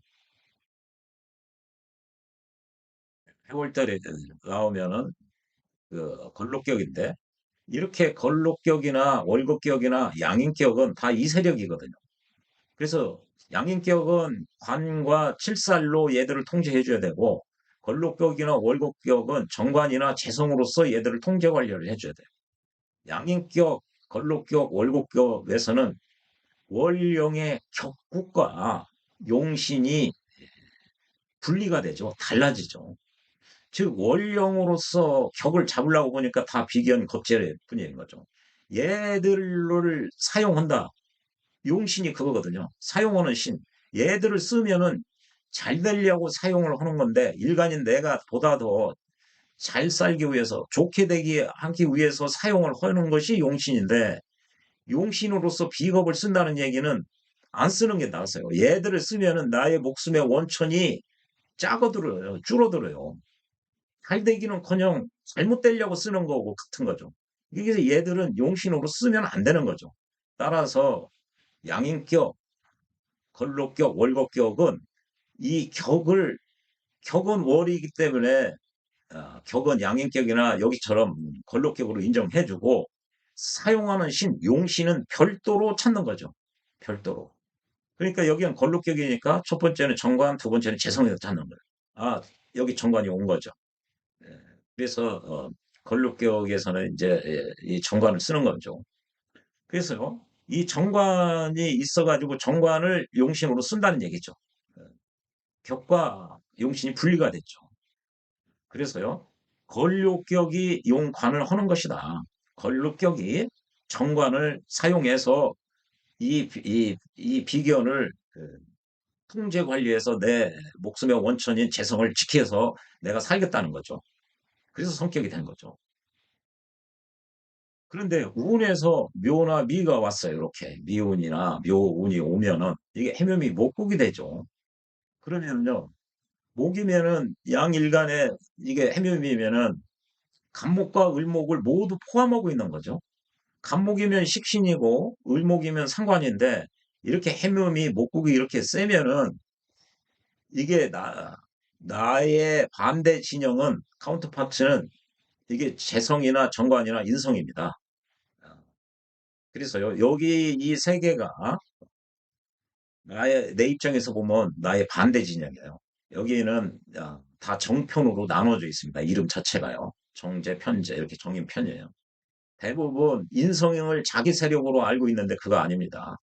10월달에 나오면은 그 걸록격인데 이렇게 걸록격이나 월곡격이나 양인격은 다 이세력이거든요. 그래서 양인격은 관과 칠살로 얘들을 통제해 줘야 되고 걸록격이나 월곡격은 정관이나 재성으로서 얘들을 통제 관리를 해줘야 돼요. 양인격, 걸록격, 월곡격에서는 월령의 격국과 용신이 분리가 되죠. 달라지죠. 즉 원령으로서 격을 잡으려고 보니까 다 비견 겁재일 뿐인 거죠. 얘들을 사용한다. 용신이 그거거든요. 사용하는 신. 얘들을 쓰면은 잘 되려고 사용을 하는 건데 일반인 내가 보다 더 잘 살기 위해서, 좋게 되기 하기 위해서 사용을 하는 것이 용신인데, 용신으로서 비겁을 쓴다는 얘기는 안 쓰는 게 나았어요. 얘들을 쓰면은 나의 목숨의 원천이 작아들어요. 줄어들어요. 잘 되기는커녕 잘못되려고 쓰는 거고 같은 거죠. 그래서 얘들은 용신으로 쓰면 안 되는 거죠. 따라서 양인격, 걸록격, 월곡격은 이 격은 월이기 때문에 격은 양인격이나 여기처럼 걸록격으로 인정해주고 사용하는 용신은 별도로 찾는 거죠. 별도로. 그러니까 여기는 걸록격이니까 첫 번째는 정관, 두 번째는 재성에서 찾는 거예요. 아, 여기 정관이 온 거죠. 예, 그래서 걸룩격에서는 이제 이 정관을 쓰는 거죠. 그래서요, 이 정관이 있어가지고 정관을 용신으로 쓴다는 얘기죠. 예, 격과 용신이 분리가 됐죠. 그래서요, 걸룩격이 용관을 하는 것이다. 걸룩격이 정관을 사용해서 이 비견을 통제 관리해서 내 목숨의 원천인 재성을 지켜서 내가 살겠다는 거죠. 그래서 성격이 된 거죠. 그런데 운에서 묘나 미가 왔어요. 이렇게 미운이나 묘운이 오면은 이게 해묘미 목국이 되죠. 그러면요, 목이면은 양일간에 이게 해묘미면은 간목과 을목을 모두 포함하고 있는 거죠. 간목이면 식신이고 을목이면 상관인데 이렇게 해묘미 목국이 이렇게 세면은 이게 나의 반대 진영은 카운터파트는 이게 재성이나 정관이나 인성입니다. 그래서요, 여기 이 세 개가 내 입장에서 보면 나의 반대 진영이에요. 여기는 다 정편으로 나눠져 있습니다. 이름 자체가요. 정제, 편제 이렇게 정인 편이에요. 대부분 인성을 자기 세력으로 알고 있는데 그거 아닙니다.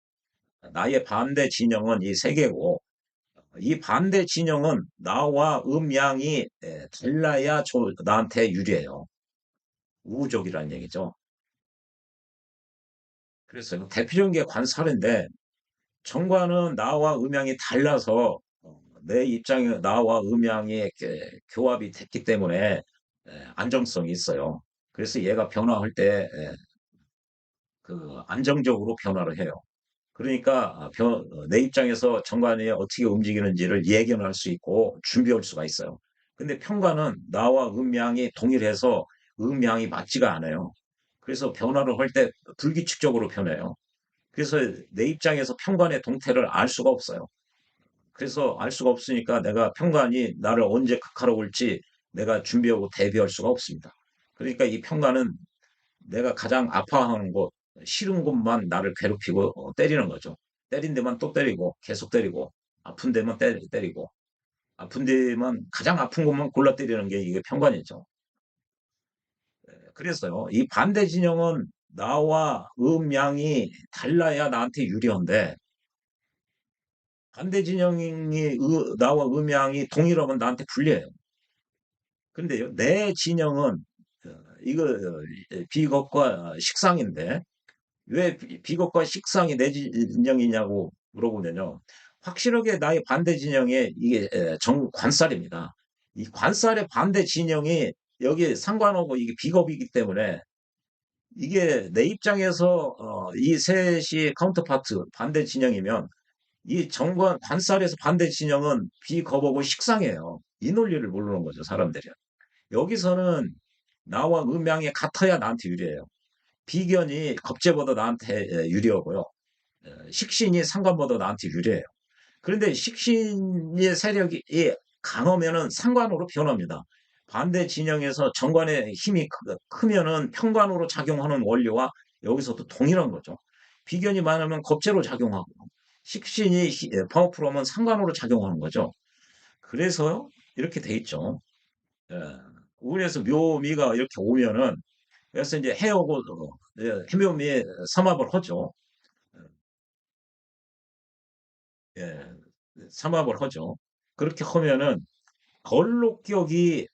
나의 반대 진영은 이 세 개고 이 반대 진영은 나와 음양이 달라야 나한테 유리해요. 우호적이라는 얘기죠. 그래서 대표적인 게 관살인데 정관은 나와 음양이 달라서 내 입장에 나와 음양이 이렇게 교합이 됐기 때문에 안정성이 있어요. 그래서 얘가 변화할 때 그 안정적으로 변화를 해요. 그러니까 내 입장에서 정관이 어떻게 움직이는지를 예견할 수 있고 준비할 수가 있어요. 근데 편관은 나와 음양이 동일해서 음양이 맞지가 않아요. 그래서 변화를 할 때 불규칙적으로 변해요. 그래서 내 입장에서 편관의 동태를 알 수가 없어요. 그래서 알 수가 없으니까 내가 편관이 나를 언제 극하러 올지 내가 준비하고 대비할 수가 없습니다. 그러니까 이 편관은 내가 가장 아파하는 곳, 싫은 곳만 나를 괴롭히고 때리는 거죠. 때린 데만 또 때리고 계속 때리고 아픈 데만 때리고 아픈 데만 가장 아픈 곳만 골라 때리는 게 이게 편관이죠. 그래서요. 이 반대 진영은 나와 음양이 달라야 나한테 유리한데 반대 진영이 나와 음양이 동일하면 나한테 불리해요. 근데요, 내 진영은 이거 비겁과 식상인데 왜 비겁과 식상이 내 진영이냐고 물어보면요. 확실하게 나의 반대 진영에 이게 관살입니다. 이 관살의 반대 진영이 여기 상관하고 이게 비겁이기 때문에 이게 내 입장에서 이 셋이 카운터파트 반대 진영이면 이 관살에서 반대 진영은 비겁하고 식상해요. 이 논리를 모르는 거죠, 사람들이. 여기서는 나와 음양이 같아야 나한테 유리해요. 비견이 겁재보다 나한테 유리하고요. 식신이 상관보다 나한테 유리해요. 그런데 식신의 세력이 강하면은 상관으로 변합니다. 반대 진영에서 정관의 힘이 크면은 편관으로 작용하는 원리와 여기서도 동일한 거죠. 비견이 많으면 겁재로 작용하고 식신이 파워풀하면 상관으로 작용하는 거죠. 그래서 이렇게 돼 있죠. 예. 우울에서 묘미가 이렇게 오면은 그래서 이제 해오고 해묘미에 삼합을 하죠. 예, 삼합을 하죠. 그렇게 하면은 걸록격이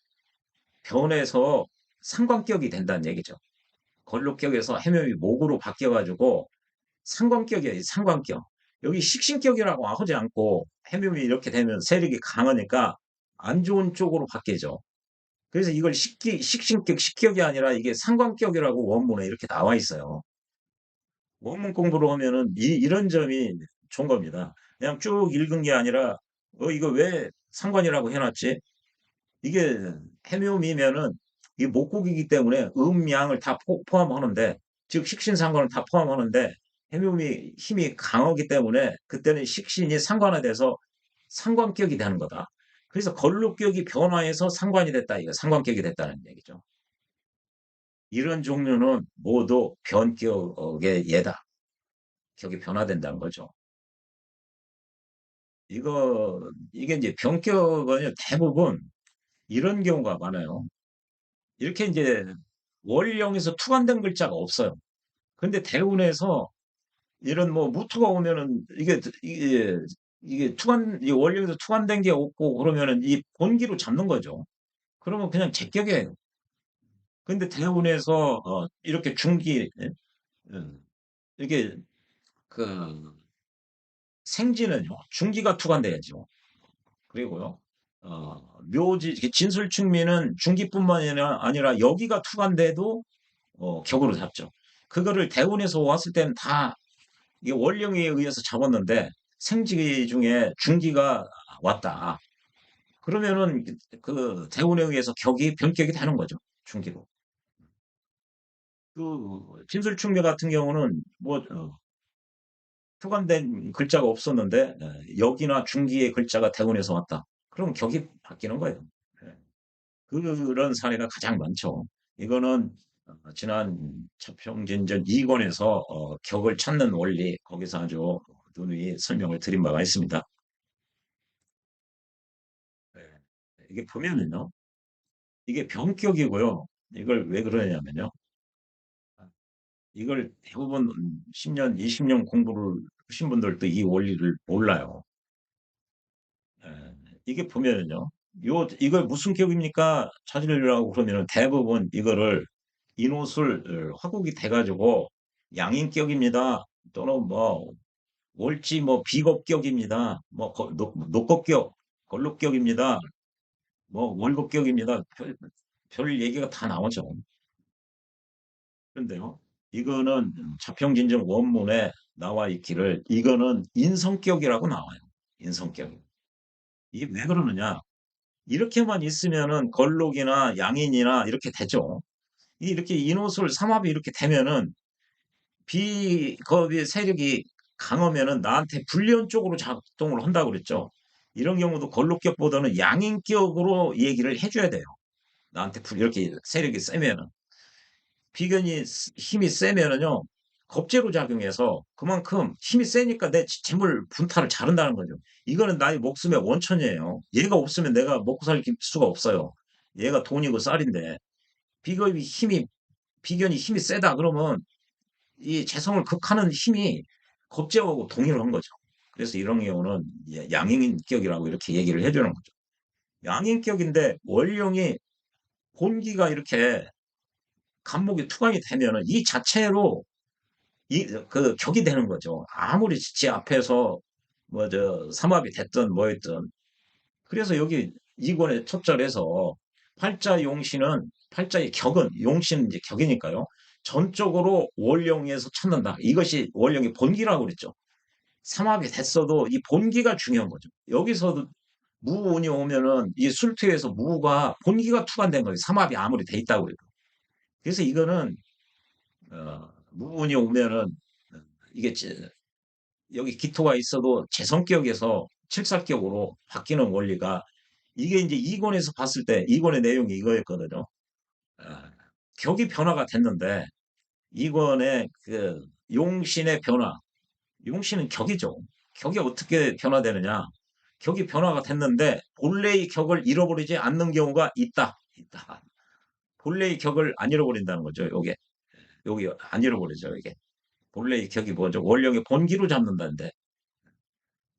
변해서 상관격이 된다는 얘기죠. 걸록격에서 해묘미 목으로 바뀌어가지고 상관격이에요. 상관격. 여기 식신격이라고 하지 않고 해묘미 이렇게 되면 세력이 강하니까 안 좋은 쪽으로 바뀌죠. 그래서 이걸 식신격, 식격이 아니라 이게 상관격이라고 원문에 이렇게 나와 있어요. 원문 공부를 하면은 이런 점이 좋은 겁니다. 그냥 쭉 읽은 게 아니라, 이거 왜 상관이라고 해놨지? 이게 해묘미면은 이 목국이기 때문에 음양을 다 포함하는데, 즉 식신상관을 다 포함하는데, 해묘미 힘이 강하기 때문에 그때는 식신이 상관화돼서 상관격이 되는 거다. 그래서 걸록격이 변화해서 상관이 됐다. 이거 상관격이 됐다는 얘기죠. 이런 종류는 모두 변격의 예다. 격이 변화된다는 거죠. 이게 이제 변격은 대부분 이런 경우가 많아요. 이렇게 이제 월령에서 투관된 글자가 없어요. 근데 대운에서 이런 뭐 무토가 오면은 이게 이 월령에서 투관된 게 없고 그러면은 이 본기로 잡는 거죠. 그러면 그냥 제격이에요. 근데 대운에서 이렇게 중기 음, 이게 그 생지는요 중기가 투관돼야죠. 그리고요 묘지 이렇게 진술충미는 중기뿐만 아니라 여기가 투관돼도 격으로 잡죠. 그거를 대운에서 왔을 때는 다 이게 원령에 의해서 잡았는데 생지 중에 중기가 왔다. 그러면은 그 대운에 의해서 격이 변격이 되는 거죠. 중기로. 그 진술충미 같은 경우는 뭐 표관된 글자가 없었는데 역이나 중기의 글자가 대운에서 왔다. 그럼 격이 바뀌는 거예요. 예. 그런 사례가 가장 많죠. 이거는 지난 차평진전 2권에서 격을 찾는 원리 거기서 아주 누누이 설명을 드린 바가 있습니다. 예. 이게 보면은요, 이게 병격이고요. 이걸 왜 그러냐면요. 이걸 대부분 10년, 20년 공부를 하신 분들도 이 원리를 몰라요. 예, 이게 보면은요, 이걸 무슨 격입니까? 찾으려고 그러면은 대부분 이거를 인옷을 화국이 돼가지고 양인격입니다. 또는 뭐 월지 뭐 비겁격입니다. 뭐 녹겁격, 걸록격입니다. 뭐 월급격입니다. 별 얘기가 다 나오죠. 그런데요, 이거는 차평진정 원문에 나와 있기를 이거는 인성격이라고 나와요. 인성격. 이게 왜 그러느냐? 이렇게만 있으면은 걸록이나 양인이나 이렇게 되죠. 이렇게 인호술 삼합이 이렇게 되면은 비겁의 세력이 강하면은 나한테 불리한 쪽으로 작동을 한다고 그랬죠. 이런 경우도 걸록격보다는 양인격으로 얘기를 해줘야 돼요. 나한테 이렇게 세력이 세면은 비견이 힘이 세면은요 겁제로 작용해서 그만큼 힘이 세니까 내 재물 분탈을 자른다는 거죠. 이거는 나의 목숨의 원천이에요. 얘가 없으면 내가 먹고 살 수가 없어요. 얘가 돈이고 쌀인데 비겁이 힘이 비견이 힘이 세다 그러면 이 재성을 극하는 힘이 겁제하고 동일한 거죠. 그래서 이런 경우는 양인격이라고 이렇게 얘기를 해주는 거죠. 양인격인데 원령이 본기가 이렇게 간목이 투강이 되면은 이 자체로 그 격이 되는 거죠. 아무리 지 앞에서 뭐 저 삼합이 됐든 뭐였든. 그래서 여기 이권의 첫 절에서 팔자 용신은 팔자의 격은 용신은 이제 격이니까요. 전적으로 원령에서 찾는다. 이것이 원령의 본기라고 그랬죠. 삼합이 됐어도 이 본기가 중요한 거죠. 여기서도 무운이 오면은 이 술투에서 무가 본기가 투관된 거예요. 삼합이 아무리 돼 있다고 그래도. 그래서 이거는 무운이 오면은 이게 여기 기토가 있어도 재성격에서 칠삭격으로 바뀌는 원리가 이게 이제 이권에서 봤을 때 이권의 내용이 이거였거든요. 아, 격이 변화가 됐는데 이권의 그 용신의 변화, 용신은 격이죠. 격이 어떻게 변화되느냐? 격이 변화가 됐는데 본래의 격을 잃어버리지 않는 경우가 있다. 있다. 본래의 격을 안 잃어버린다는 거죠. 여기 안 잃어버리죠. 이게 본래의 격이 뭐죠? 원령의 본기로 잡는다는데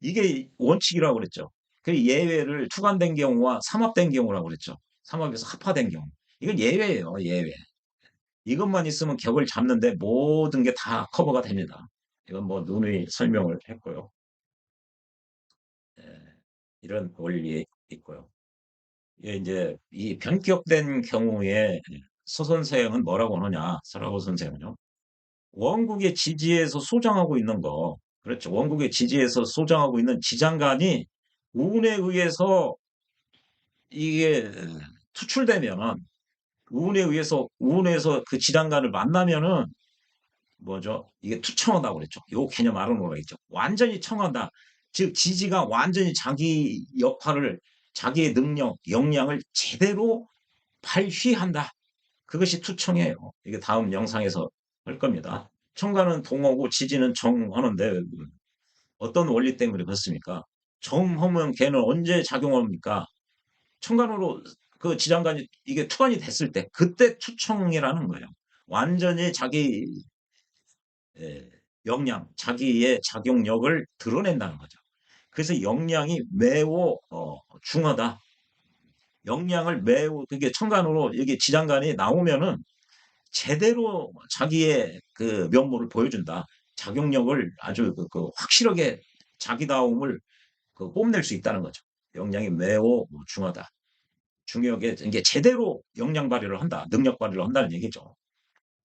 이게 원칙이라고 그랬죠. 그 예외를 투관된 경우와 삼합된 경우라고 그랬죠. 삼합에서 합화된 경우. 이건 예외예요, 예외. 이것만 있으면 격을 잡는데 모든 게 다 커버가 됩니다. 이건 뭐 누누이 설명을 했고요. 예, 이런 원리 있고요. 예, 이제 이 변격된 경우에 서 선생은 뭐라고 하느냐, 서라고 선생은요. 원국의 지지에서 소장하고 있는 거, 그렇죠. 원국의 지지에서 소장하고 있는 지장간이 운에 의해서 이게 투출되면은, 운에서 그 지장간을 만나면은 뭐죠? 이게 투청한다고 그랬죠. 요 개념 알아놓으라 했죠. 완전히 청한다. 즉 지지가 완전히 자기 역할을, 자기의 능력, 역량을 제대로 발휘한다. 그것이 투청이에요. 이게 다음 영상에서 할 겁니다. 청가는 동어고 지지는 정하는데 어떤 원리 때문에 그렇습니까? 정하면 걔는 언제 작용합니까? 청간으로 그 지장간이 이게 투간이 됐을 때 그때 투청이라는 거예요. 완전히 자기 예, 역량, 자기의 작용력을 드러낸다는 거죠. 그래서 역량이 매우 중하다. 역량을 매우 그게 청간으로 이게 지장간이 나오면은 제대로 자기의 그 면모를 보여준다. 작용력을 아주 그 확실하게 자기다움을 그 뽐낼 수 있다는 거죠. 역량이 매우 중하다. 중요하게 이게 제대로 역량 발휘를 한다. 능력 발휘를 한다는 얘기죠.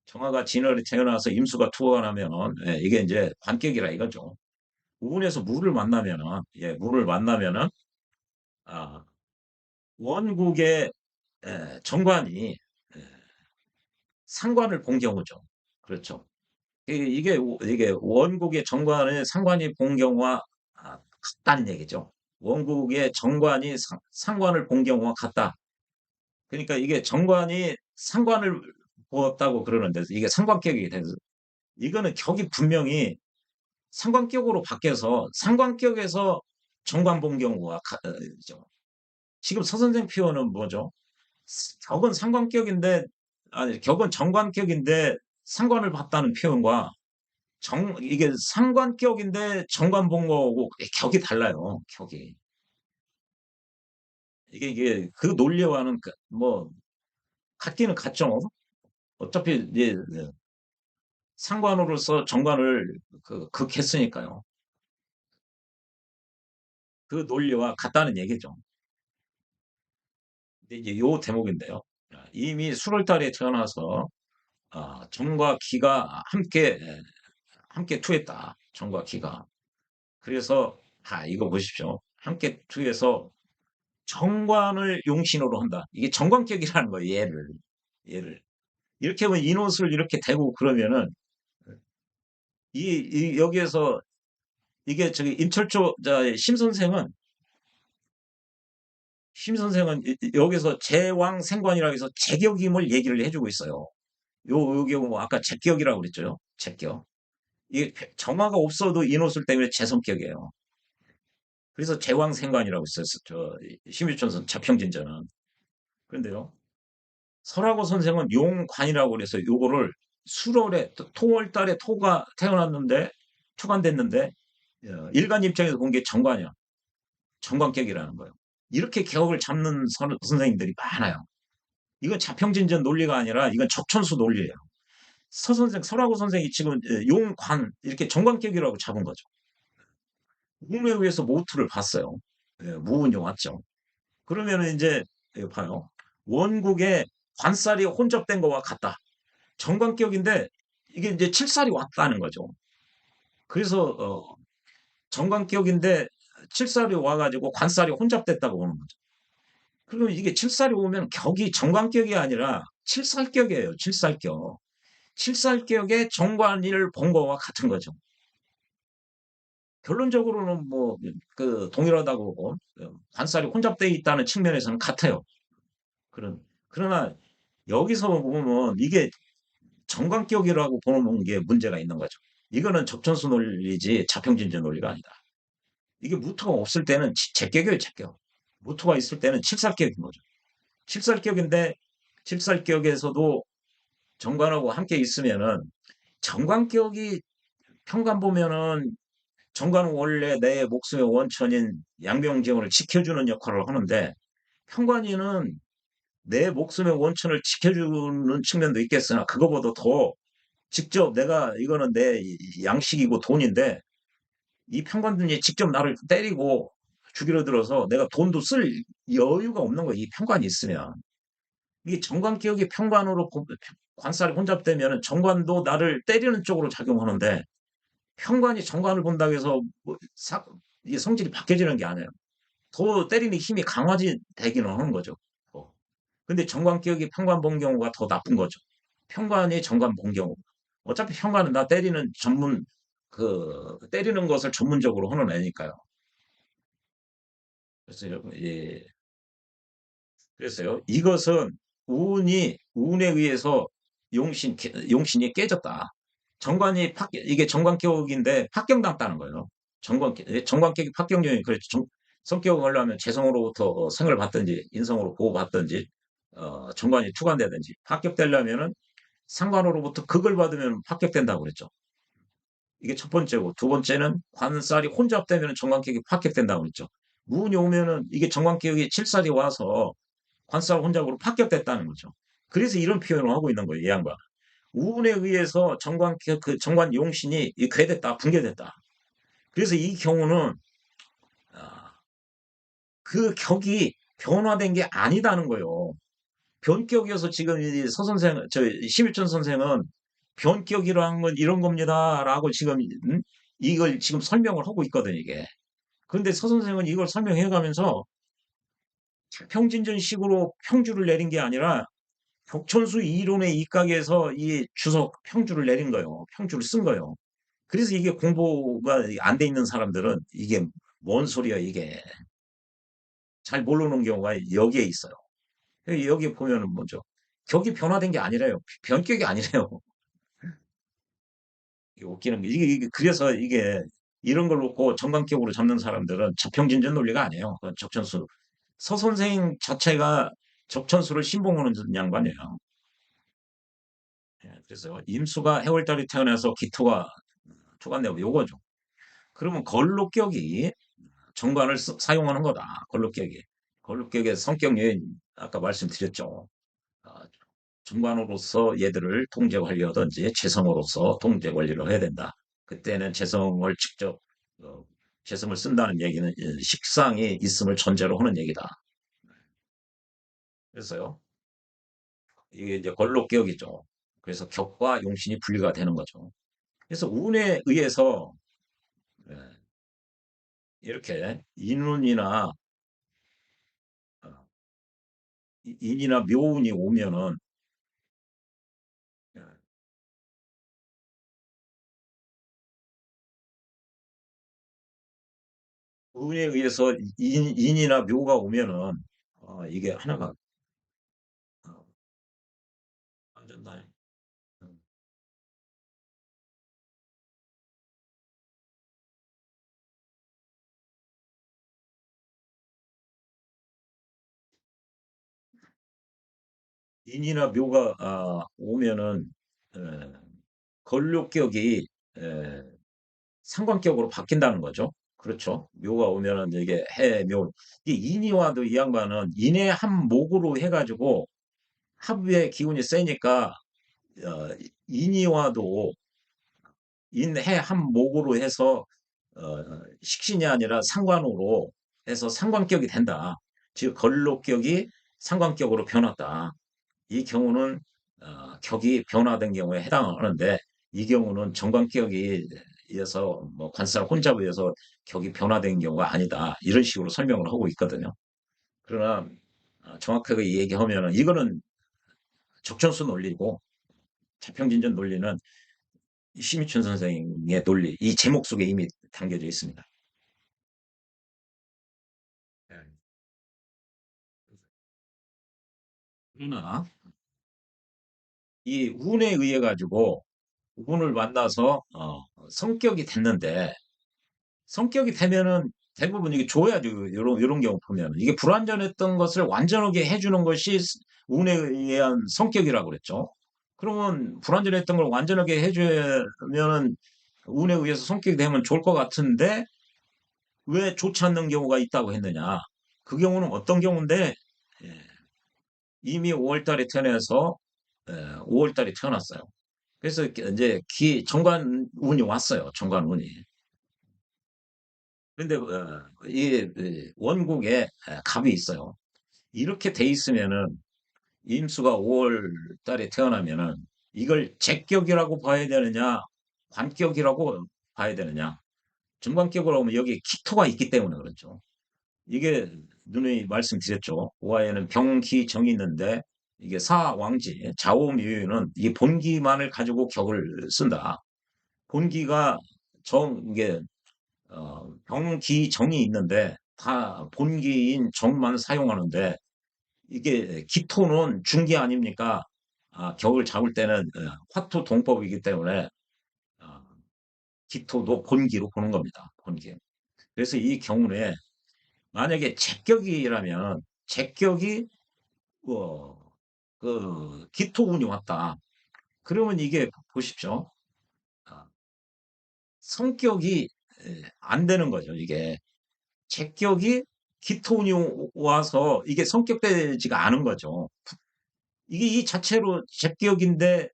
정화가 진월에 태어나서 임수가 투어가 나면은 예, 이게 이제 관격이라 이거죠. 우운에서 물을 만나면은 예, 물을 만나면은 아, 원국의 정관이 상관을 본 경우죠. 그렇죠. 이게 원국의 정관의 상관이 본 경우와 같다는 얘기죠. 원국의 정관이 상관을 본 경우와 같다. 그러니까 이게 정관이 상관을 보았다고 그러는데 이게 상관격이 돼서 이거는 격이 분명히 상관격으로 바뀌어서 상관격에서 정관 본 경우가 죠. 지금 서 선생 표현은 뭐죠? 격은 상관격인데 아니 격은 정관격인데 상관을 봤다는 표현과 이게 상관격인데 정관 본 거고 격이 달라요. 격이 이게 그 논리와는 뭐 같기는 같죠. 어차피 이제 상관으로서 정관을 극했으니까요. 그 논리와 같다는 얘기죠. 근데 이제 요 대목인데요. 이미 7월 달에 태어나서 정과 기가 함께 투했다. 정과 기가. 그래서 이거 보십시오. 함께 투해서 정관을 용신으로 한다. 이게 정관격이라는 거예요. 얘를 이렇게 하면 인옷을 이렇게 대고 그러면은 여기에서 이게 저기 임철조 심 선생은 여기서 제왕생관이라고 해서 제격임을 얘기를 해주고 있어요. 여기 뭐 아까 제격이라고 그랬죠. 제격. 이게 정화가 없어도 인호술 때문에 제성격이에요. 그래서 제왕생관이라고 있었어. 심유천선 자평진전은. 그런데요. 설하고 선생은 용관이라고 그래서 요거를 수월에 토월 달에 토가 태어났는데 초간됐는데 일간 입장에서 본 게 정관이야. 정관격이라는 거예요. 이렇게 격을 잡는 선생님들이 많아요. 이건 자평진전 논리가 아니라 이건 적천수 논리예요. 설하고 선생이 지금 용관 이렇게 정관격이라고 잡은 거죠. 운에 의해서 모투를 봤어요. 예, 무운이 왔죠. 그러면 이제 봐요. 원국에 관살이 혼접된 거와 같다. 정관격인데 이게 이제 칠살이 왔다는 거죠. 그래서 정관격인데 칠살이 와가지고 관살이 혼잡됐다고 보는 거죠. 그러면 이게 칠살이 오면 격이 정관격이 아니라 칠살격이에요. 칠살격. 칠살격의 정관을 본 거와 같은 거죠. 결론적으로는 뭐 그 동일하다고 관살이 혼잡되어 있다는 측면에서는 같아요. 그러나 여기서 보면 이게 정관격이라고 보는 게 문제가 있는 거죠. 이거는 접천수 논리지 자평진전 논리가 아니다. 이게 무토가 없을 때는 제격이에요, 제격. 무토가 있을 때는 칠살격인 거죠. 칠살격인데 칠살격에서도 정관하고 함께 있으면은 정관격이 평간 보면은 정관은 원래 내 목숨의 원천인 양명정을 지켜주는 역할을 하는데 평관이는 내 목숨의 원천을 지켜주는 측면도 있겠으나 그거보다 더 직접 내가 이거는 내 양식이고 돈인데 이 평관들이 직접 나를 때리고 주기로 들어서 내가 돈도 쓸 여유가 없는 거야. 이 편관이 있으면. 이게 정관기억이 편관으로 관살이 혼잡되면 정관도 나를 때리는 쪽으로 작용하는데 편관이 정관을 본다고 해서 뭐 이게 성질이 바뀌어지는 게 아니에요. 더 때리는 힘이 강화되기는 하는 거죠. 어. 근데 정관기억이 편관 본 경우가 더 나쁜 거죠. 편관이 정관 본 경우. 어차피 편관은 나 때리는 때리는 것을 전문적으로 하는 애니까요. 그래서 예, 그래서요. 이것은 운에 의해서 용신이 깨졌다. 이게 정관격인데 합경당다는 거예요. 정관격이 합경적인, 그렇죠. 성격을 하려면 재성으로부터 생을 받든지, 인성으로 보호받든지, 정관이 투관되든지, 합격되려면은 상관으로부터 극을 받으면 합격된다고 그랬죠. 이게 첫 번째고, 두 번째는 관살이 혼잡되면 정관격이 합격된다고 그랬죠. 무운이 오면은 이게 정관격이 칠살이 와서 관살 혼잡으로 파격됐다는 거죠. 그래서 이런 표현을 하고 있는 거예요, 이 양반. 우운에 의해서 정관 용신이 괴됐다, 붕괴됐다. 그래서 이 경우는 아, 그 격이 변화된 게 아니다는 거예요. 변격이어서 지금 서 선생, 심일준 선생은 변격이라는 건 이런 겁니다라고 지금 이걸 지금 설명을 하고 있거든 이게. 그런데 서 선생은 이걸 설명해가면서 평진전식으로 평주를 내린 게 아니라 격천수 이론의 입각에서 이 주석 평주를 내린 거예요. 평주를 쓴 거예요. 그래서 이게 공부가 안 돼 있는 사람들은 이게 뭔 소리야 이게 잘 모르는 경우가 여기에 있어요. 여기 보면은 뭐죠? 격이 변화된 게 아니래요. 변격이 아니래요. 웃기는 게 그래서 이게 이런 걸 놓고 정강격으로 잡는 사람들은 적평진전 논리가 아니에요. 그건 적천수 서 선생 자체가 적천수를 신봉하는 양반이에요. 예, 그래서 임수가 해월달이 태어나서 기토가 초간되고 요거죠. 그러면 걸록격이 정관을 사용하는 거다. 걸록격이. 걸록격의 성격이 아까 말씀드렸죠. 아, 정관으로서 얘들을 통제 관리하든지 재성으로서 통제 관리를 해야 된다. 그때는 재성을 직접 재성을 쓴다는 얘기는 식상이 있음을 전제로 하는 얘기다. 그래서요. 이게 이제 걸록격이죠. 그래서 격과 용신이 분리가 되는 거죠. 그래서 운에 의해서 예, 이렇게 어, 인이나 묘운이 오면은 예, 운에 의해서 인이나 묘가 오면은 이게 하나가 어, 완전 다 음, 인이나 묘가 오면은 에, 걸록격이 에, 상관격으로 바뀐다는 거죠. 그렇죠. 묘가 오면은 이게 해묘 이 인이와도 이 양반은 인의 한 목으로 해가지고 하부의 기운이 세니까 어, 인이와도 인해 한 목으로 해서 식신이 아니라 상관으로 해서 상관격이 된다. 즉 걸록격이 상관격으로 변했다. 이 경우는 격이 변화된 경우에 해당하는데 이 경우는 정관격이 이어서 뭐 관살 혼잡에 의해서 격이 변화된 경우가 아니다. 이런 식으로 설명을 하고 있거든요. 그러나 정확하게 얘기하면은 이거는 적천수 논리고 자평진전 논리는 심희춘 선생의 논리, 이 제목 속에 이미 담겨져 있습니다. 네. 그러나 이 운에 의해 가지고 운을 만나서 성격이 됐는데 성격이 되면은 대부분 이게 줘야죠. 이런 경우 보면 이게 불완전했던 것을 완전하게 해주는 것이 운에 의한 성격이라고 그랬죠. 그러면 불완전했던 걸 완전하게 해주면은 운에 의해서 성격이 되면 좋을 것 같은데 왜 좋지 않는 경우가 있다고 했느냐? 그 경우는 어떤 경우인데 예, 이미 5월 달에 태어나서 5월 달에 태어났어요. 그래서 이제 정관 운이 왔어요. 정관 운이. 근데 이 원국에 갑이 있어요. 이렇게 돼 있으면은 임수가 5월 달에 태어나면은 이걸 제격이라고 봐야 되느냐, 관격이라고 봐야 되느냐. 정관격으로 하면 여기 기토가 있기 때문에 그렇죠. 이게 누누이 말씀드렸죠. 오화에는 병기정이 있는데 이게 사왕지, 좌우묘유는 이 본기만을 가지고 격을 쓴다. 본기가 이게 병기정이 있는데 다 본기인 정만 사용하는데 이게 기토는 중기 아닙니까? 격을 잡을 때는 화토 동법이기 때문에 어, 기토도 본기로 보는 겁니다. 본기. 그래서 이 경우에 만약에 제격이라면 제격이 어, 그 기토운이 왔다. 그러면 이게 보십시오. 아, 성격이 안 되는 거죠. 이게 제격이 기토운이 와서 이게 성격되지가 않은 거죠. 이게 이 자체로 제격인데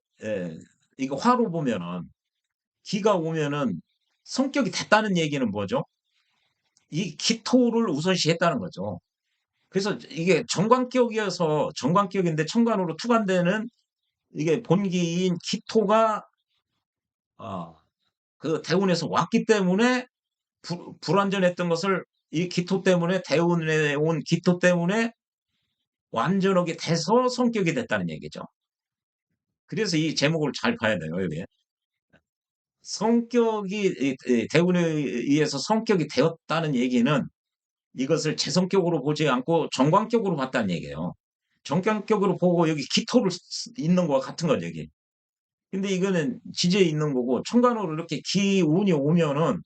이거 화로 보면은 기가 오면은 성격이 됐다는 얘기는 뭐죠? 이 기토를 우선시했다는 거죠. 그래서 이게 정관격이어서 정관격인데 천간으로 투관되는 이게 본기인 기토가 어, 그 대운에서 왔기 때문에 불완전했던 것을 이 기토 때문에 대운에 온 기토 때문에 완전하게 돼서 성격이 됐다는 얘기죠. 그래서 이 제목을 잘 봐야 돼요. 여기 성격이 대운에 의해서 성격이 되었다는 얘기는 이것을 재성격으로 보지 않고 정관격으로 봤다는 얘기예요. 정관격으로 보고 여기 기토를 있는 거와 같은 거죠, 여기. 근데 이거는 지지에 있는 거고 천간으로 이렇게 기운이 오면은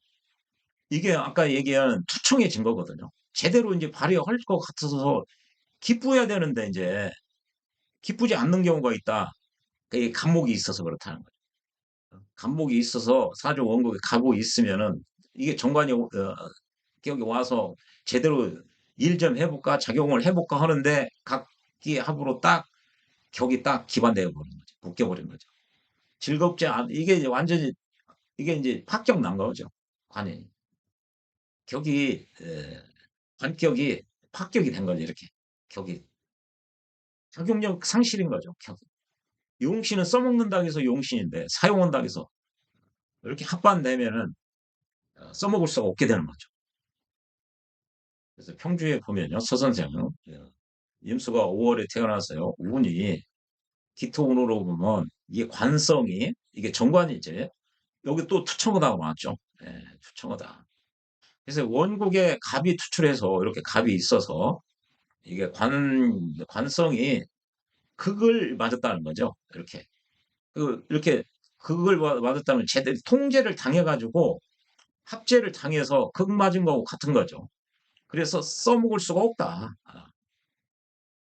이게 아까 얘기한 투청해진 거거든요. 제대로 이제 발휘할 것 같아서 기뻐야 되는데 이제 기쁘지 않는 경우가 있다. 그게 간목이 있어서 그렇다는 거죠. 간목이 있어서 사주 원국에 가고 있으면은 이게 정관이 여기 와서 제대로 일 좀 해볼까 작용을 해볼까 하는데 각기 합으로 딱 격이 딱 기반되어 버린 거죠. 묶여버린 거죠. 즐겁지 않 이게 이제 완전히 이게 이제 파격 난 거죠. 관이 격이 관격이 파격이 된 거죠. 이렇게 격이 적용력 상실인 거죠. 격. 용신은 써먹는다고 해서 용신인데 사용한다고 해서 이렇게 합반되면은 써먹을 수가 없게 되는 거죠. 그래서 평주에 보면요. 서 선생은 임수가 5월에 태어나서요. 운이 기토운으로 보면 이게 관성이 이게 정관이지 여기 또 투청어다가 나왔죠. 예, 투청어다. 그래서 원국에 갑이 투출해서 이렇게 갑이 있어서 이게 관성이 극을 맞았다는 거죠. 이렇게 이렇게 극을 맞았다면 제대로 통제를 당해가지고 합제를 당해서 극 맞은 거하고 같은 거죠. 그래서 써먹을 수가 없다.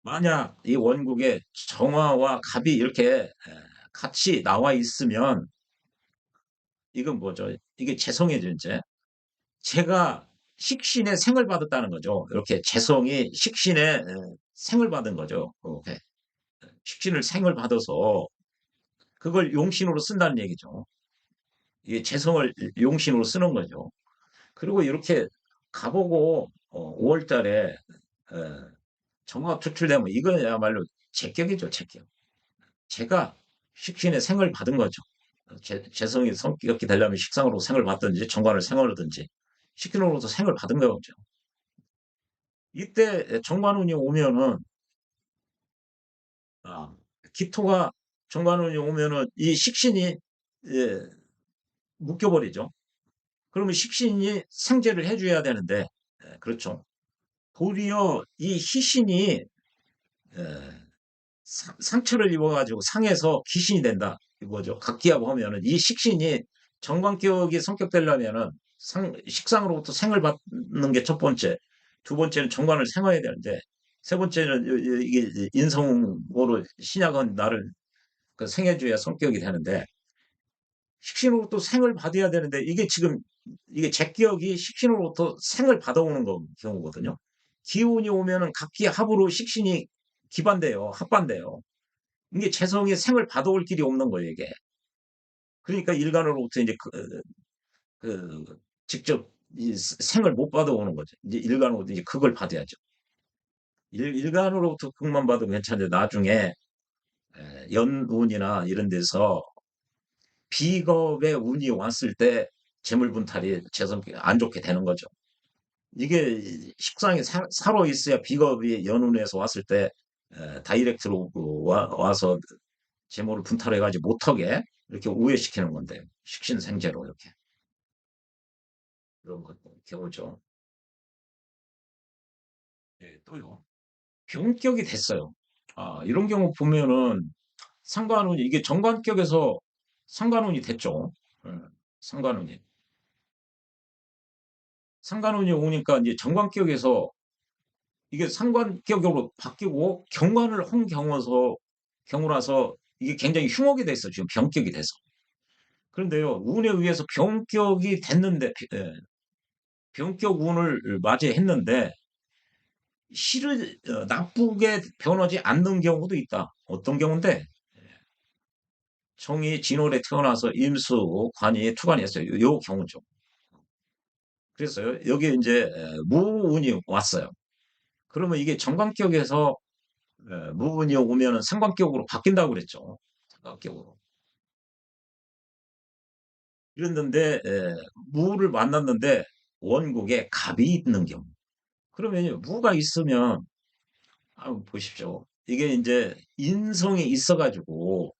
만약 이 원국에 정화와 갑이 이렇게 같이 나와 있으면 이건 뭐죠? 이게 재성이죠, 이제. 제가 식신의 생을 받았다는 거죠. 이렇게 재성이 식신의 생을 받은 거죠. 이렇게 식신을 생을 받아서 그걸 용신으로 쓴다는 얘기죠. 이게 재성을 용신으로 쓰는 거죠. 그리고 이렇게 가보고 5월 달에 정화 투출되면 이거야말로 제격이죠, 제격. 제가 식신의 생을 받은 거죠. 재성이 성격이 되려면 식상으로 생을 받든지 정관을 생하든지 식신으로서 생을 받은 거죠. 이때 정관운이 오면은 아, 기토가 정관운이 오면은 이 식신이 예, 묶여버리죠. 그러면 식신이 생제를 해줘야 되는데 그렇죠. 도리어 이 희신이 상처를 입어가지고 상해서 귀신이 된다. 이거죠. 각기하고 하면은 이 식신이 정관격이 성격되려면은 식상으로부터 생을 받는 게 첫 번째. 두 번째는 정관을 생해야 되는데 세 번째는 이게 인성으로 신약은 나를 그 생해줘야 성격이 되는데 식신으로부터 생을 받아야 되는데 이게 지금 이게 제격이 식신으로부터 생을 받아오는 경우거든요. 기운이 오면은 각기 합으로 식신이 기반돼요. 합반돼요. 이게 재성이 생을 받아올 길이 없는 거예요, 이게. 그러니까 일간으로부터 이제 그 직접 이 생을 못 받아오는 거죠. 이제 일간으로 이제 극을 받아야죠. 일간으로부터 극만 받으면 괜찮은데 나중에 연운이나 이런 데서 비겁의 운이 왔을 때 재물분탈이 재성 안 좋게 되는 거죠. 이게 식상이 살아 있어야 비겁이 연운에서 왔을 때 다이렉트로 와서 재물을 분탈해가지고 못하게 이렇게 우회시키는 건데 식신생재로 이렇게 그런 것 경우죠. 예, 또요. 병격이 됐어요. 아, 이런 경우 보면은 상관운이 이게 정관격에서 상관운이 됐죠. 예, 상관운이 상관운이 오니까 이제 정관격에서 이게 상관격으로 바뀌고 경관을 한 경우라서 이게 굉장히 흉하게 됐어 지금 병격이 돼서. 그런데요 운에 의해서 병격이 됐는데 병격 운을 맞이했는데 실은 나쁘게 변하지 않는 경우도 있다. 어떤 경우인데 정이 진월에 태어나서 임수 관이 투관이 했어요. 요 경우죠. 그래서요 여기 이제 무운이 왔어요. 그러면 이게 정관격에서 무운이 오면은 상관격으로 바뀐다고 그랬죠. 상관격으로. 이랬는데 무를 만났는데 원국에 갑이 있는 경우. 그러면 무가 있으면 보십시오. 이게 이제 인성이 있어가지고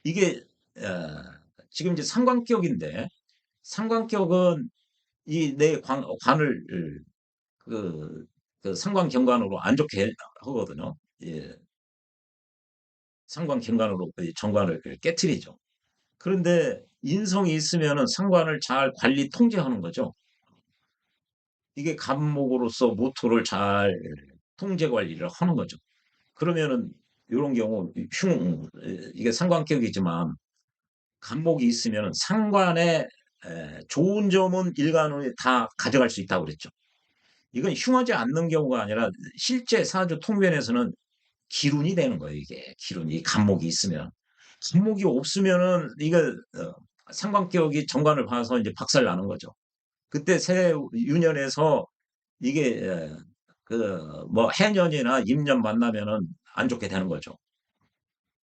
이게 지금 이제 상관격인데 상관격은 이 내 관을 그, 그 상관경관으로 안 좋게 하거든요. 예, 상관경관으로 정관을 깨트리죠. 그런데 인성이 있으면은 상관을 잘 관리 통제하는 거죠. 이게 간목으로서 모토를 잘 통제 관리를 하는 거죠. 그러면은 이런 경우 이게 상관격이지만 간목이 있으면 상관의 좋은 점은 일간으로 다 가져갈 수 있다고 그랬죠. 이건 흉하지 않는 경우가 아니라 실제 사주 통변에서는 기룬이 되는 거예요. 이게 기룬이 간목이 있으면 간목이 없으면은 이거 상관격이 정관을 봐서 이제 박살 나는 거죠. 그때 새 유년에서 이게 그 뭐 해년이나 임년 만나면은 안 좋게 되는 거죠.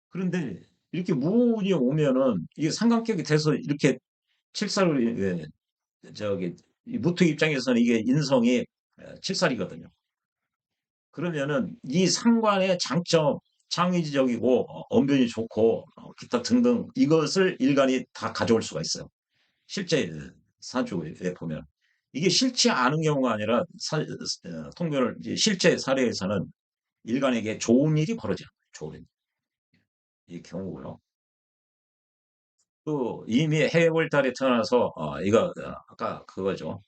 그런데 이렇게 무운이 오면은 이게 상관격이 돼서 이렇게 칠살을 저기 무토 입장에서는 이게 인성이 칠살이거든요. 그러면은 이 상관의 장점, 창의적이고 언변이 좋고 기타 등등 이것을 일간이 다 가져올 수가 있어요. 실제 사주에 보면 이게 싫지 않은 경우가 아니라 통변을 실제 사례에서는 일간에게 좋은 일이 벌어져요. 좋은 이 경우고요. 또 이미 해월달에 태어나서 이거 아까 그거죠.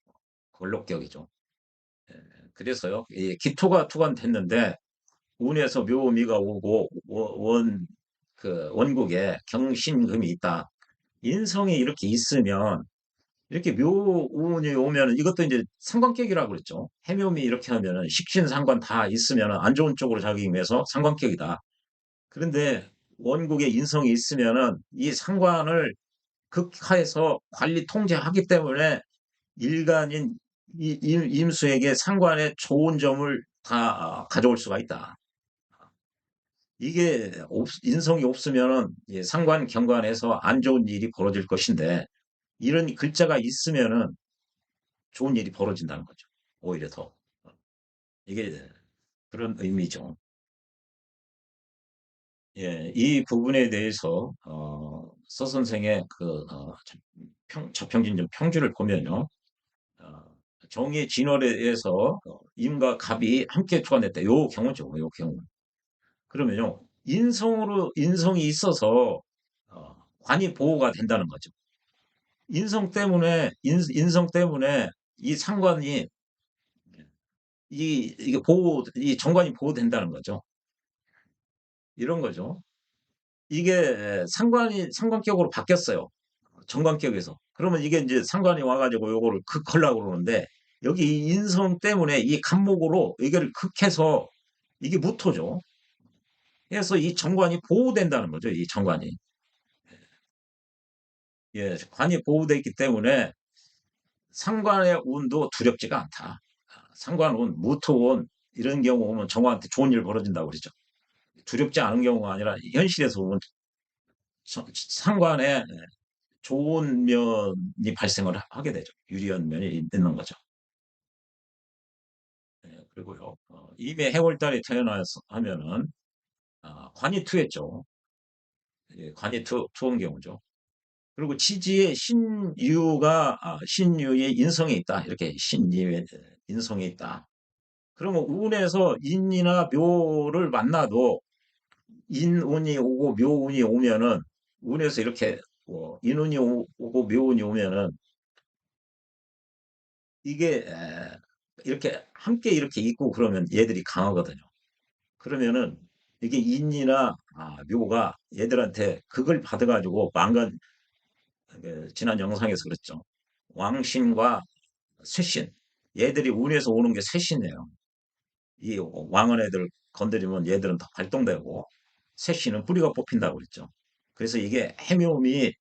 권록격이죠. 예, 그래서요. 이 기토가 투관됐는데 운에서 묘미가 오고 그 원국에 경신금이 있다. 인성이 이렇게 있으면 이렇게 묘운이 오면 이것도 이제 상관격이라고 그랬죠. 해묘미 이렇게 하면은 식신상관 다 있으면 안 좋은 쪽으로 작용해서 상관격이다. 그런데 원국에 인성이 있으면은 이 상관을 극하에서 관리 통제하기 때문에 일간인 임수에게 상관의 좋은 점을 다 가져올 수가 있다. 이게 인성이 없으면은 상관 경관에서 안 좋은 일이 벌어질 것인데 이런 글자가 있으면은 좋은 일이 벌어진다는 거죠. 오히려 더 이게 그런 의미죠. 예, 이 부분에 대해서 서 선생의 그 저평진 평주를 보면요. 어, 정의 진월에서 임과 갑이 함께 초안됐다. 요 경우죠. 요 경우. 그러면요. 인성이 있어서 관이 보호가 된다는 거죠. 인성 때문에 이 상관이 이게 이 정관이 보호된다는 거죠. 이런 거죠. 이게 상관격으로 바뀌었어요. 정관격에서. 그러면 이게 이제 상관이 와가지고 요거를 극하려고 그러는데 여기 이 인성 때문에 이 간목으로 이걸 극해서 이게 무토죠. 그래서 이 정관이 보호된다는 거죠. 이 정관이. 예, 관이 보호되어 있기 때문에 상관의 운도 두렵지가 않다. 상관운, 무토운 이런 경우 오면 정화한테 좋은 일 벌어진다고 그러죠. 두렵지 않은 경우가 아니라 현실에서 보면 상관에 좋은 면이 발생을 하게 되죠. 유리한 면이 있는 거죠. 그리고요, 임의 해월달에 태어나서 하면은 관이 투했죠. 예, 관이 투인 경우죠. 그리고 지지에 신유의 인성에 있다. 이렇게 신유의 인성에 있다. 그러면 운에서 인이나 묘를 만나도 인운이 오고 묘운이 오면은 운에서 이렇게 인운이 오고 묘운이 오면은 이게 이렇게 함께 이렇게 있고 그러면 얘들이 강하거든요. 그러면은 이게 인이나 묘가 얘들한테 그걸 받아가지고 지난 영상에서 그랬죠. 왕신과 쇠신. 얘들이 운에서 오는 게 쇠신이에요. 이 왕은 애들 건드리면 얘들은 다 발동되고 쇠신은 뿌리가 뽑힌다고 그랬죠. 그래서 이게 해묘음이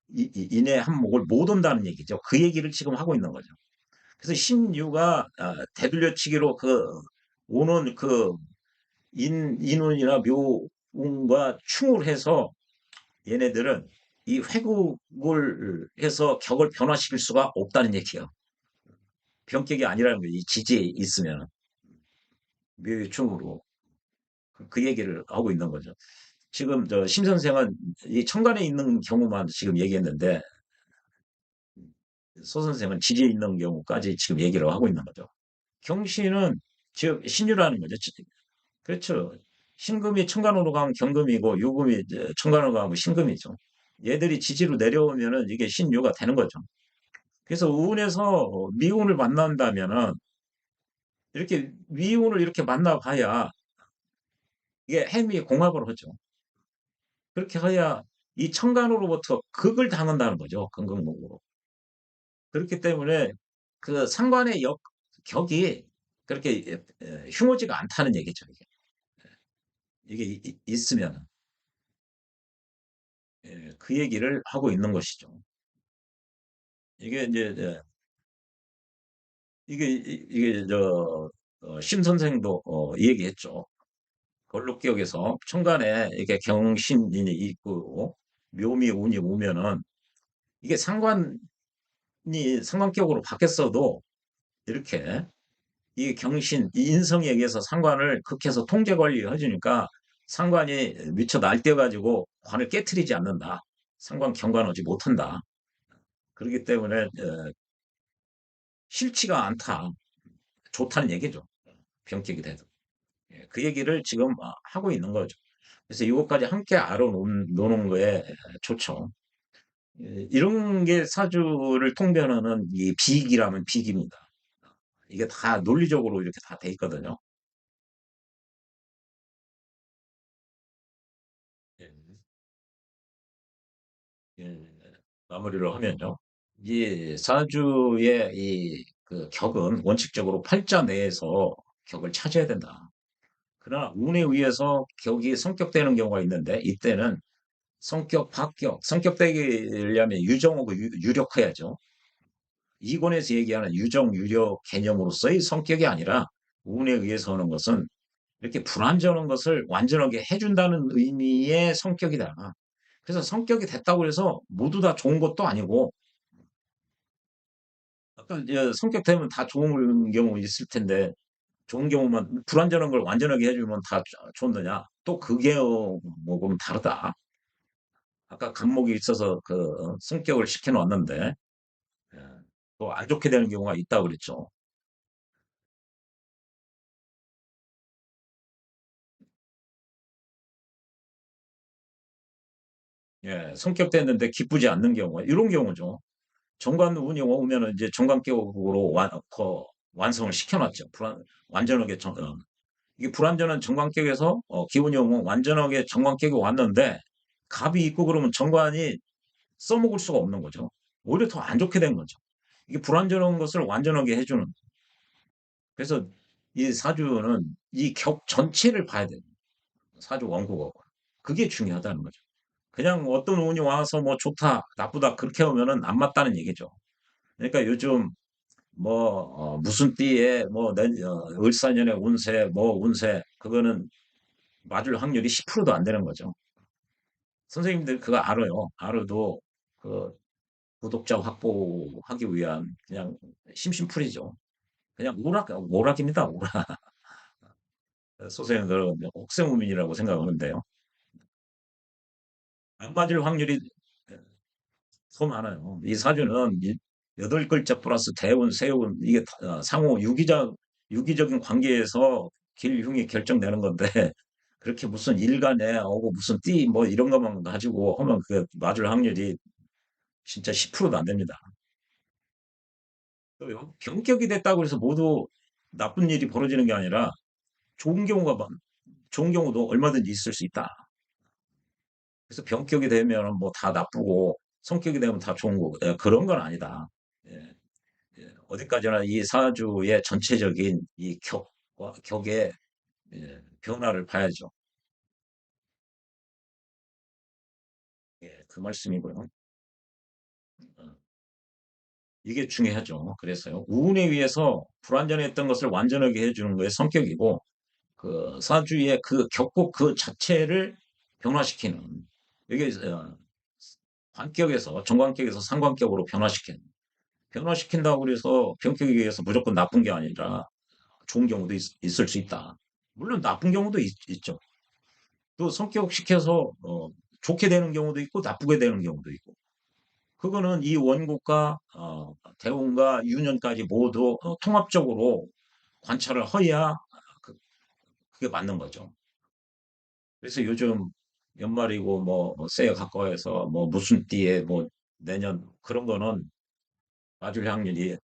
인의 한목을 못 온다는 얘기죠. 그 얘기를 지금 하고 있는 거죠. 그래서 신유가 되돌려치기로 오는 인운이나 묘운과 충을 해서 얘네들은 이 회국을 해서 격을 변화시킬 수가 없다는 얘기예요. 변격이 아니라는 거예요. 이 지지에 있으면 묘의 충으로 그 얘기를 하고 있는 거죠. 지금 심 선생은 이 천간에 있는 경우만 지금 얘기했는데 소 선생은 지지에 있는 경우까지 지금 얘기를 하고 있는 거죠. 경신은 즉 신유라는 거죠. 그렇죠. 신금이 천간으로 가면 경금이고 유금이 이제 천간으로 가면 신금이죠. 얘들이 지지로 내려오면은 이게 신유가 되는 거죠. 그래서 우운에서 미운을 만난다면은 이렇게 미운을 이렇게 만나봐야 이게 해미 공합을 하죠. 그렇게 해야 이 천간으로부터 극을 당한다는 거죠. 금극목으로. 그렇기 때문에 그 상관의 격이 그렇게 흉하지가 않다는 얘기죠. 이게 있으면 그 얘기를 하고 있는 것이죠. 이게 이제 이게 심 선생도 이 얘기했죠. 걸록기역에서 천간에 이게 경신이 있고 묘미 운이 오면은 이게 상관격으로 바뀌었어도 이렇게 이 경신, 이 인성에 의해서 상관을 극해서 통제 관리해 주니까 상관이 미쳐 날뛰어가지고 관을 깨트리지 않는다. 상관 경관하지 못한다. 그렇기 때문에 싫지가 않다. 좋다는 얘기죠. 병격이 돼도. 예, 그 얘기를 지금 하고 있는 거죠. 그래서 이것까지 함께 알아놓는 거에 좋죠. 예, 이런 게 사주를 통변하는 이 비기라면 비기입니다. 이게 다 논리적으로 이렇게 다 돼 있거든요. 예, 예, 마무리를 하면요. 이 사주의 그 격은 원칙적으로 팔자 내에서 격을 차지해야 된다. 그러나 운에 의해서 격이 성격되는 경우가 있는데 이때는 성격, 박격, 성격 되려면 유정하고 유력해야죠. 이권에서 얘기하는 유정, 유력 개념으로서의 성격이 아니라 운에 의해서 하는 것은 이렇게 불완전한 것을 완전하게 해준다는 의미의 성격이다. 그래서 성격이 됐다고 해서 모두 다 좋은 것도 아니고 아까 이제 성격 되면 다 좋은 경우 있을 텐데 좋은 경우만 불완전한 걸 완전하게 해주면 다 좋느냐? 또 그게 뭐좀 다르다. 아까 간목이 있어서 성격을 시켜놨는데 또 안 좋게 되는 경우가 있다고 그랬죠. 예, 성격 됐는데 기쁘지 않는 경우 이런 경우죠. 정관 운이 오면은 이제 정관격으로 완성을 시켜놨죠. 완전하게 이게 불완전한 정관격에서 기운이 오면 완전하게 정관격이 왔는데 갑이 있고 그러면 정관이 써먹을 수가 없는 거죠. 오히려 더 안 좋게 된 거죠. 이게 불완전한 것을 완전하게 해주는. 그래서 이 사주는 이 격 전체를 봐야 돼요. 사주 원국하고. 그게 중요하다는 거죠. 그냥 어떤 운이 와서 뭐 좋다, 나쁘다 그렇게 하면은 안 맞다는 얘기죠. 그러니까 요즘 뭐 무슨 띠에 을사년의 운세 뭐 운세 그거는 맞을 확률이 10%도 안 되는 거죠. 선생님들 그거 알아요. 알아도 그 구독자 확보하기 위한 그냥 심심풀이죠. 그냥 오락입니다. 오락. 소생은 옥세무민이라고 생각하는데요. 안 맞을 확률이 더 많아요. 이 사주는 여덟 글자 플러스 대운, 세운 이게 상호 유기적인 관계에서 길흉이 결정되는 건데 그렇게 무슨 일간에 오고 무슨 띠 뭐 이런 것만 가지고 하면 그 맞을 확률이 진짜 10%도 안 됩니다. 또요, 병격이 됐다고 해서 모두 나쁜 일이 벌어지는 게 아니라 좋은 경우가 좋은 경우도 얼마든지 있을 수 있다. 그래서 병격이 되면 뭐 다 나쁘고 성격이 되면 다 좋은 거고 그런 건 아니다. 예, 어디까지나 이 사주의 전체적인 이 격의 변화를 봐야죠. 예, 그 말씀이고요. 어, 이게 중요하죠. 그래서요. 우운에 의해서 불완전했던 것을 완전하게 해주는 거의 성격이고 그 사주의 그 격국 그 자체를 변화시키는 이게 관격에서 정관격에서 상관격으로 변화시킨다고 그래서 병격에 의해서 무조건 나쁜 게 아니라 좋은 경우도 있을 수 있다. 물론 나쁜 경우도 죠 또 성격시켜서 좋게 되는 경우도 있고 나쁘게 되는 경우도 있고 그거는 이 원국과 대운과 유년까지 모두 통합적으로 관찰을 해야 그- 그게 맞는 거죠. 그래서 요즘 연말이고 뭐 새해 가까워서 뭐 무슨 띠에 뭐 내년 그런 거는 맞을 확률이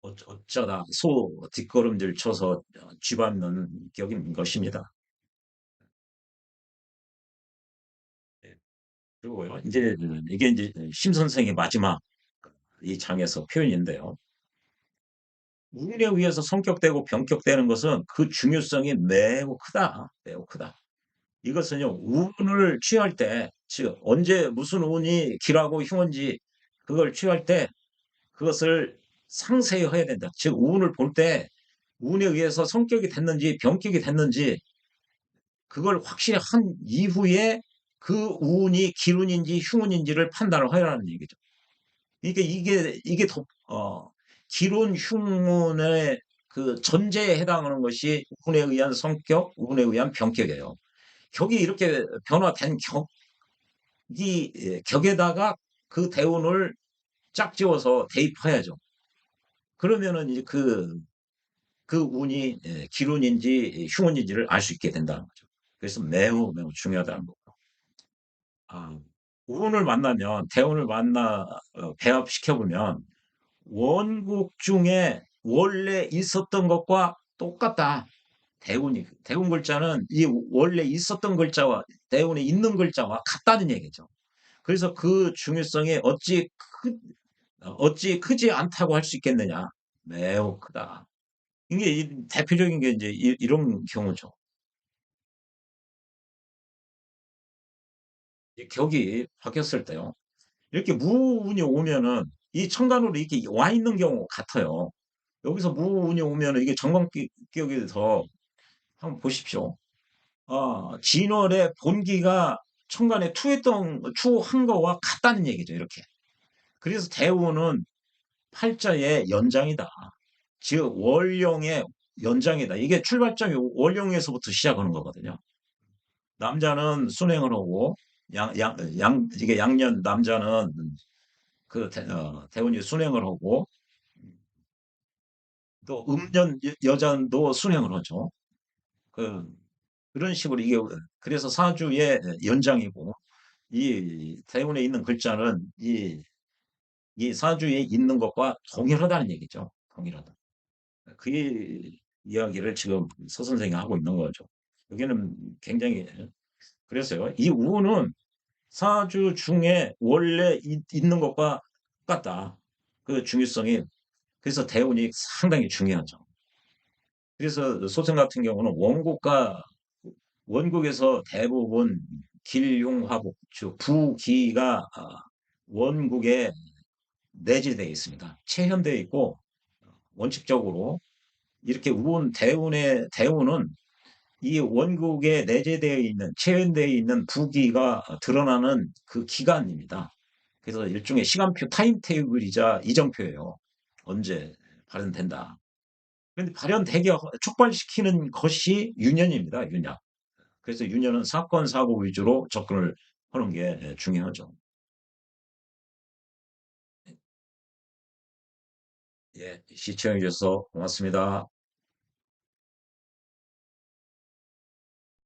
어쩌다 소 뒷걸음질 쳐서 쥐밟는 격인 것입니다. 예. 그리고요, 이제 이게 이제 심 선생의 마지막 이 장에서 표현인데요. 운에 의해서 성격되고 변격되는 것은 그 중요성이 매우 크다. 매우 크다. 이것은요, 운을 취할 때, 즉, 언제 무슨 운이 길하고 흉한지 그걸 취할 때 그것을 상세히 해야 된다. 즉, 운을 볼 때 운에 의해서 성격이 됐는지 변격이 됐는지 그걸 확실히 한 이후에 그 운이 기운인지 흉운인지를 판단을 하라는 얘기죠. 그러니까 이게 더 기론 흉운의 그 전제에 해당하는 것이 운에 의한 성격, 운에 의한 변격이에요. 격이 이렇게 변화된 격에다가 그 대운을 짝지어서 대입해야죠. 그러면은 이제 그 운이 기운인지 흉운인지를 알 수 있게 된다는 거죠. 그래서 매우 매우 중요하다는 거고. 아, 운을 만나면 대운을 배합시켜 보면 원국 중에 원래 있었던 것과 똑같다. 대운 글자는 이 원래 있었던 글자와 대운에 있는 글자와 같다는 얘기죠. 그래서 그 중요성이 어찌 크지 않다고 할 수 있겠느냐. 매우 크다. 이게 대표적인 게 이제 런 경우죠. 격이 바뀌었을 때요. 이렇게 무운이 오면은 이 천간으로 이렇게 와 있는 경우 같아요. 여기서 무운이 오면은 이게 정관격이 더 한번 보십시오. 진월의 본기가 천간에 투한 거와 같다는 얘기죠. 이렇게. 그래서 대우는 팔자의 연장이다. 즉 월령의 연장이다. 이게 출발점이 월령에서부터 시작하는 거거든요. 남자는 순행을 하고 이게 양년 남자는 대운이 순행을 하고 또 음년 여자도 순행을 하죠. 그 그런 식으로 이게 그래서 사주의 연장이고 이 대운에 있는 글자는 이 사주에 있는 것과 동일하다는 얘기죠. 동일하다. 그 이야기를 지금 서 선생이 하고 있는 거죠. 여기는 굉장히 그래서요. 이 우는 사주 중에 원래 있는 것과 똑같다. 그 중요성이 그래서 대운이 상당히 중요하죠. 그래서 소설 같은 경우는 원국에서 대부분 길흉화복, 즉 부기가 원국의 내재되어 있습니다. 체현되어 있고 원칙적으로 이렇게 대운은 이 원국에 내재되어 있는 체현되어 있는 부기가 드러나는 그 기간입니다. 그래서 일종의 시간표 타임테이블이자 이정표예요. 언제 발현된다. 그런데 발현되게 촉발시키는 것이 유년입니다. 유년. 그래서 유년은 사건 사고 위주로 접근을 하는 게 중요하죠. 예, 시청해 주셔서 고맙습니다.